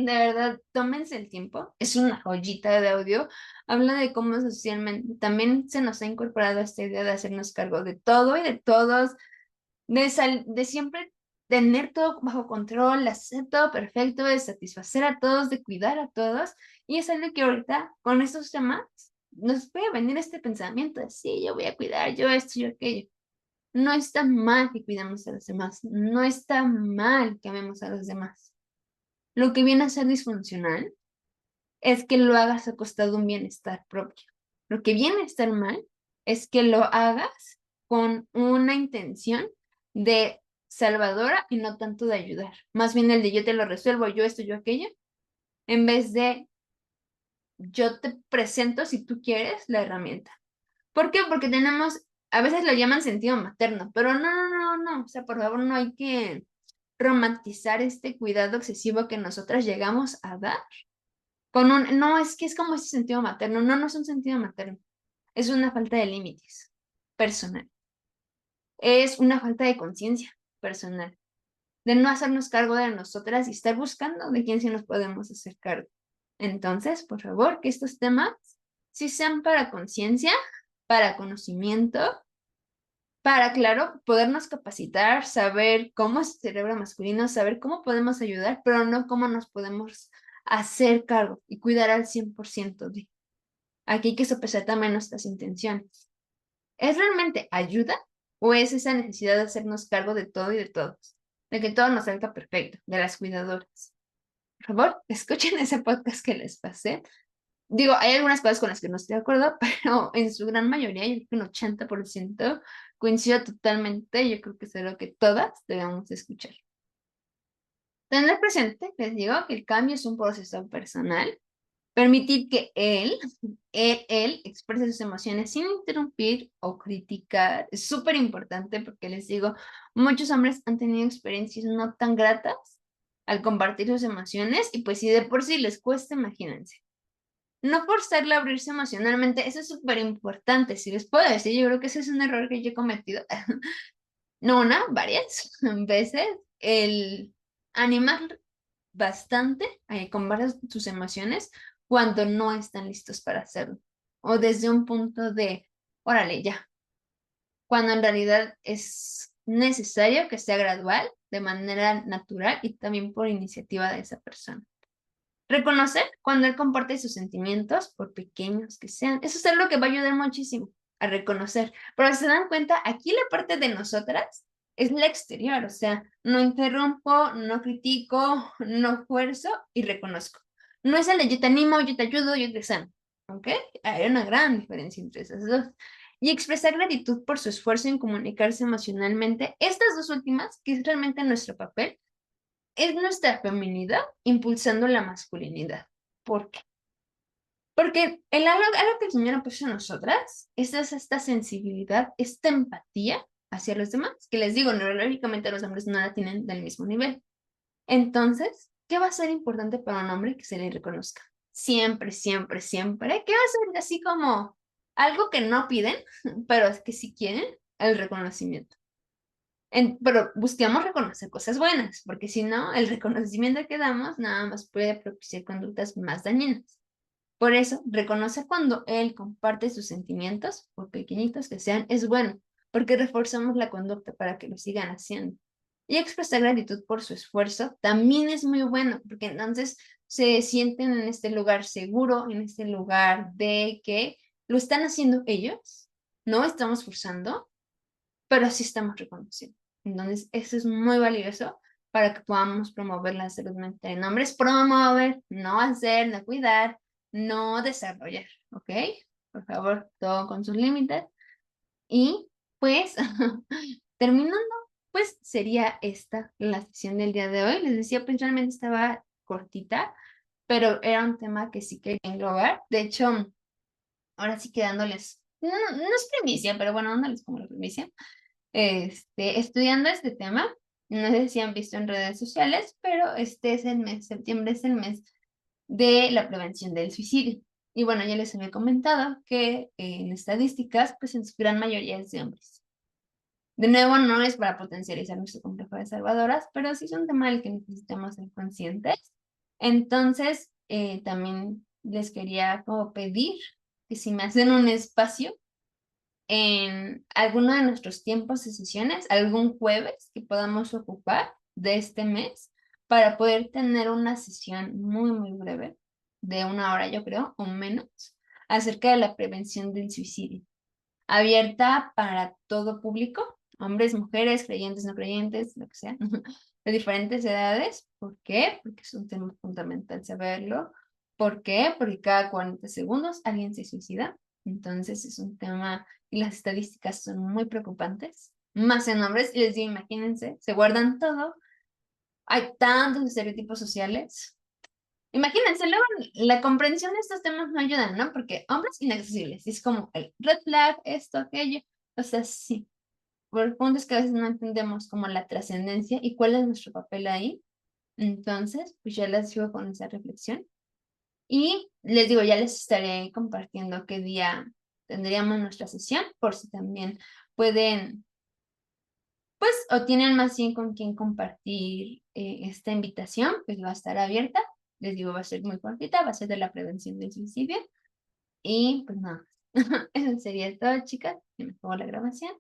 de verdad, tómense el tiempo. Es una joyita de audio. Habla de cómo socialmente también se nos ha incorporado esta idea de hacernos cargo de todo y de todos, de siempre tener todo bajo control, hacer todo perfecto, de satisfacer a todos, de cuidar a todos. Y es algo que ahorita con estos temas nos puede venir este pensamiento de, sí, yo voy a cuidar, yo esto, yo aquello. No está mal que cuidemos a los demás, no está mal que amemos a los demás. Lo que viene a ser disfuncional es que lo hagas a costa de un bienestar propio. Lo que viene a estar mal es que lo hagas con una intención de salvadora y no tanto de ayudar. Más bien el de yo te lo resuelvo, yo esto, yo aquello, en vez de yo te presento, si tú quieres, la herramienta. ¿Por qué? Porque tenemos, a veces lo llaman sentido materno, pero no, o sea, por favor, no hay que romantizar este cuidado excesivo que nosotras llegamos a dar con un, no, es que es como ese sentido materno. No, no es un sentido materno. Es una falta de límites personal. Es una falta de conciencia personal. De no hacernos cargo de nosotras y estar buscando de quién sí nos podemos hacer cargo. Entonces, por favor, que estos temas sí sean para conciencia, para conocimiento, para, claro, podernos capacitar, saber cómo es el cerebro masculino, saber cómo podemos ayudar, pero no cómo nos podemos hacer cargo y cuidar al 100% de. Aquí hay que sopesar también nuestras intenciones. ¿Es realmente ayuda o es esa necesidad de hacernos cargo de todo y de todos? De que todo nos salga perfecto, de las cuidadoras. Por favor, escuchen ese podcast que les pasé. Digo, hay algunas cosas con las que no estoy de acuerdo, pero en su gran mayoría, yo creo que un 80% coincido totalmente. Yo creo que es algo que todas debemos escuchar. Tener presente, les digo, que el cambio es un proceso personal. Permitir que él exprese sus emociones sin interrumpir o criticar. Es súper importante porque les digo, muchos hombres han tenido experiencias no tan gratas al compartir sus emociones y pues si de por sí les cuesta, imagínense. No forzarlo a abrirse emocionalmente, eso es súper importante. Si les puedo decir, yo creo que ese es un error que yo he cometido. No una, varias veces. El animar bastante con varias sus emociones cuando no están listos para hacerlo. o desde un punto de, órale, ya, cuando en realidad es necesario que sea gradual, de manera natural y también por iniciativa de esa persona. Reconocer cuando él comparte sus sentimientos, por pequeños que sean. Eso es algo que va a ayudar muchísimo a reconocer. Pero si se dan cuenta, aquí la parte de nosotras es la exterior, o sea, no interrumpo, no critico, no fuerzo y reconozco. No es el de yo te animo, yo te ayudo, yo te sano, ¿ok? Hay una gran diferencia entre esas dos. Y expresar gratitud por su esfuerzo en comunicarse emocionalmente. Estas dos últimas, que es realmente nuestro papel, es nuestra feminidad impulsando la masculinidad. ¿Por qué? Porque algo que el Señor ha puesto en nosotras es esta sensibilidad, esta empatía hacia los demás, que les digo, neurológicamente los hombres no la tienen del mismo nivel. Entonces, ¿qué va a ser importante para un hombre que se le reconozca? Siempre, siempre, siempre. ¿Qué va a ser así como algo que no piden, pero es que sí quieren? El reconocimiento. Pero busquemos reconocer cosas buenas, porque si no, el reconocimiento que damos nada más puede propiciar conductas más dañinas. Por eso, reconocer cuando él comparte sus sentimientos, por pequeñitos que sean, es bueno, porque reforzamos la conducta para que lo sigan haciendo. Y expresar gratitud por su esfuerzo también es muy bueno, porque entonces se sienten en este lugar seguro, en este lugar de que lo están haciendo ellos, no estamos forzando, pero sí estamos reconociendo. Entonces, eso es muy valioso para que podamos promover la salud mental en hombres. Promover, no hacer, no cuidar, no desarrollar, ¿ok? Por favor, todo con sus límites. Y pues, terminando, pues sería esta la sesión del día de hoy. Les decía, principalmente estaba cortita, pero era un tema que sí quería englobar. De hecho, ahora sí quedándoles, no es primicia, pero bueno, dándoles como la primicia estudiando este tema. No sé si han visto en redes sociales, pero este es el mes, septiembre es el mes de la prevención del suicidio. Y bueno, ya les había comentado que en estadísticas, pues en su gran mayoría es de hombres. De nuevo, no es para potencializar nuestro complejo de salvadoras, pero sí es un tema del que necesitamos ser conscientes. Entonces, también les quería como pedir que si me hacen un espacio en alguno de nuestros tiempos de sesiones, algún jueves que podamos ocupar de este mes para poder tener una sesión muy, muy breve, de 1 hora yo creo, o menos, acerca de la prevención del suicidio, abierta para todo público, hombres, mujeres, creyentes, no creyentes, lo que sea, de diferentes edades. ¿Por qué? Porque es un tema fundamental saberlo. ¿Por qué? Porque cada 40 segundos alguien se suicida. Entonces es un tema y las estadísticas son muy preocupantes. Más en hombres, y les digo, imagínense, se guardan todo. Hay tantos estereotipos sociales. Imagínense, luego la comprensión de estos temas no ayudan, ¿no? Porque hombres inaccesibles, y es como el red flag, esto, aquello. O sea, sí, por el punto es que a veces no entendemos como la trascendencia y cuál es nuestro papel ahí. Entonces, pues ya les sigo con esa reflexión. Y les digo, ya les estaré compartiendo qué día tendríamos nuestra sesión, por si también pueden, pues, o tienen más bien con quién compartir esta invitación, pues va a estar abierta. Les digo, va a ser muy cortita, va a ser de la prevención del suicidio. Y pues nada, eso sería todo, chicas. Se me acabó la grabación.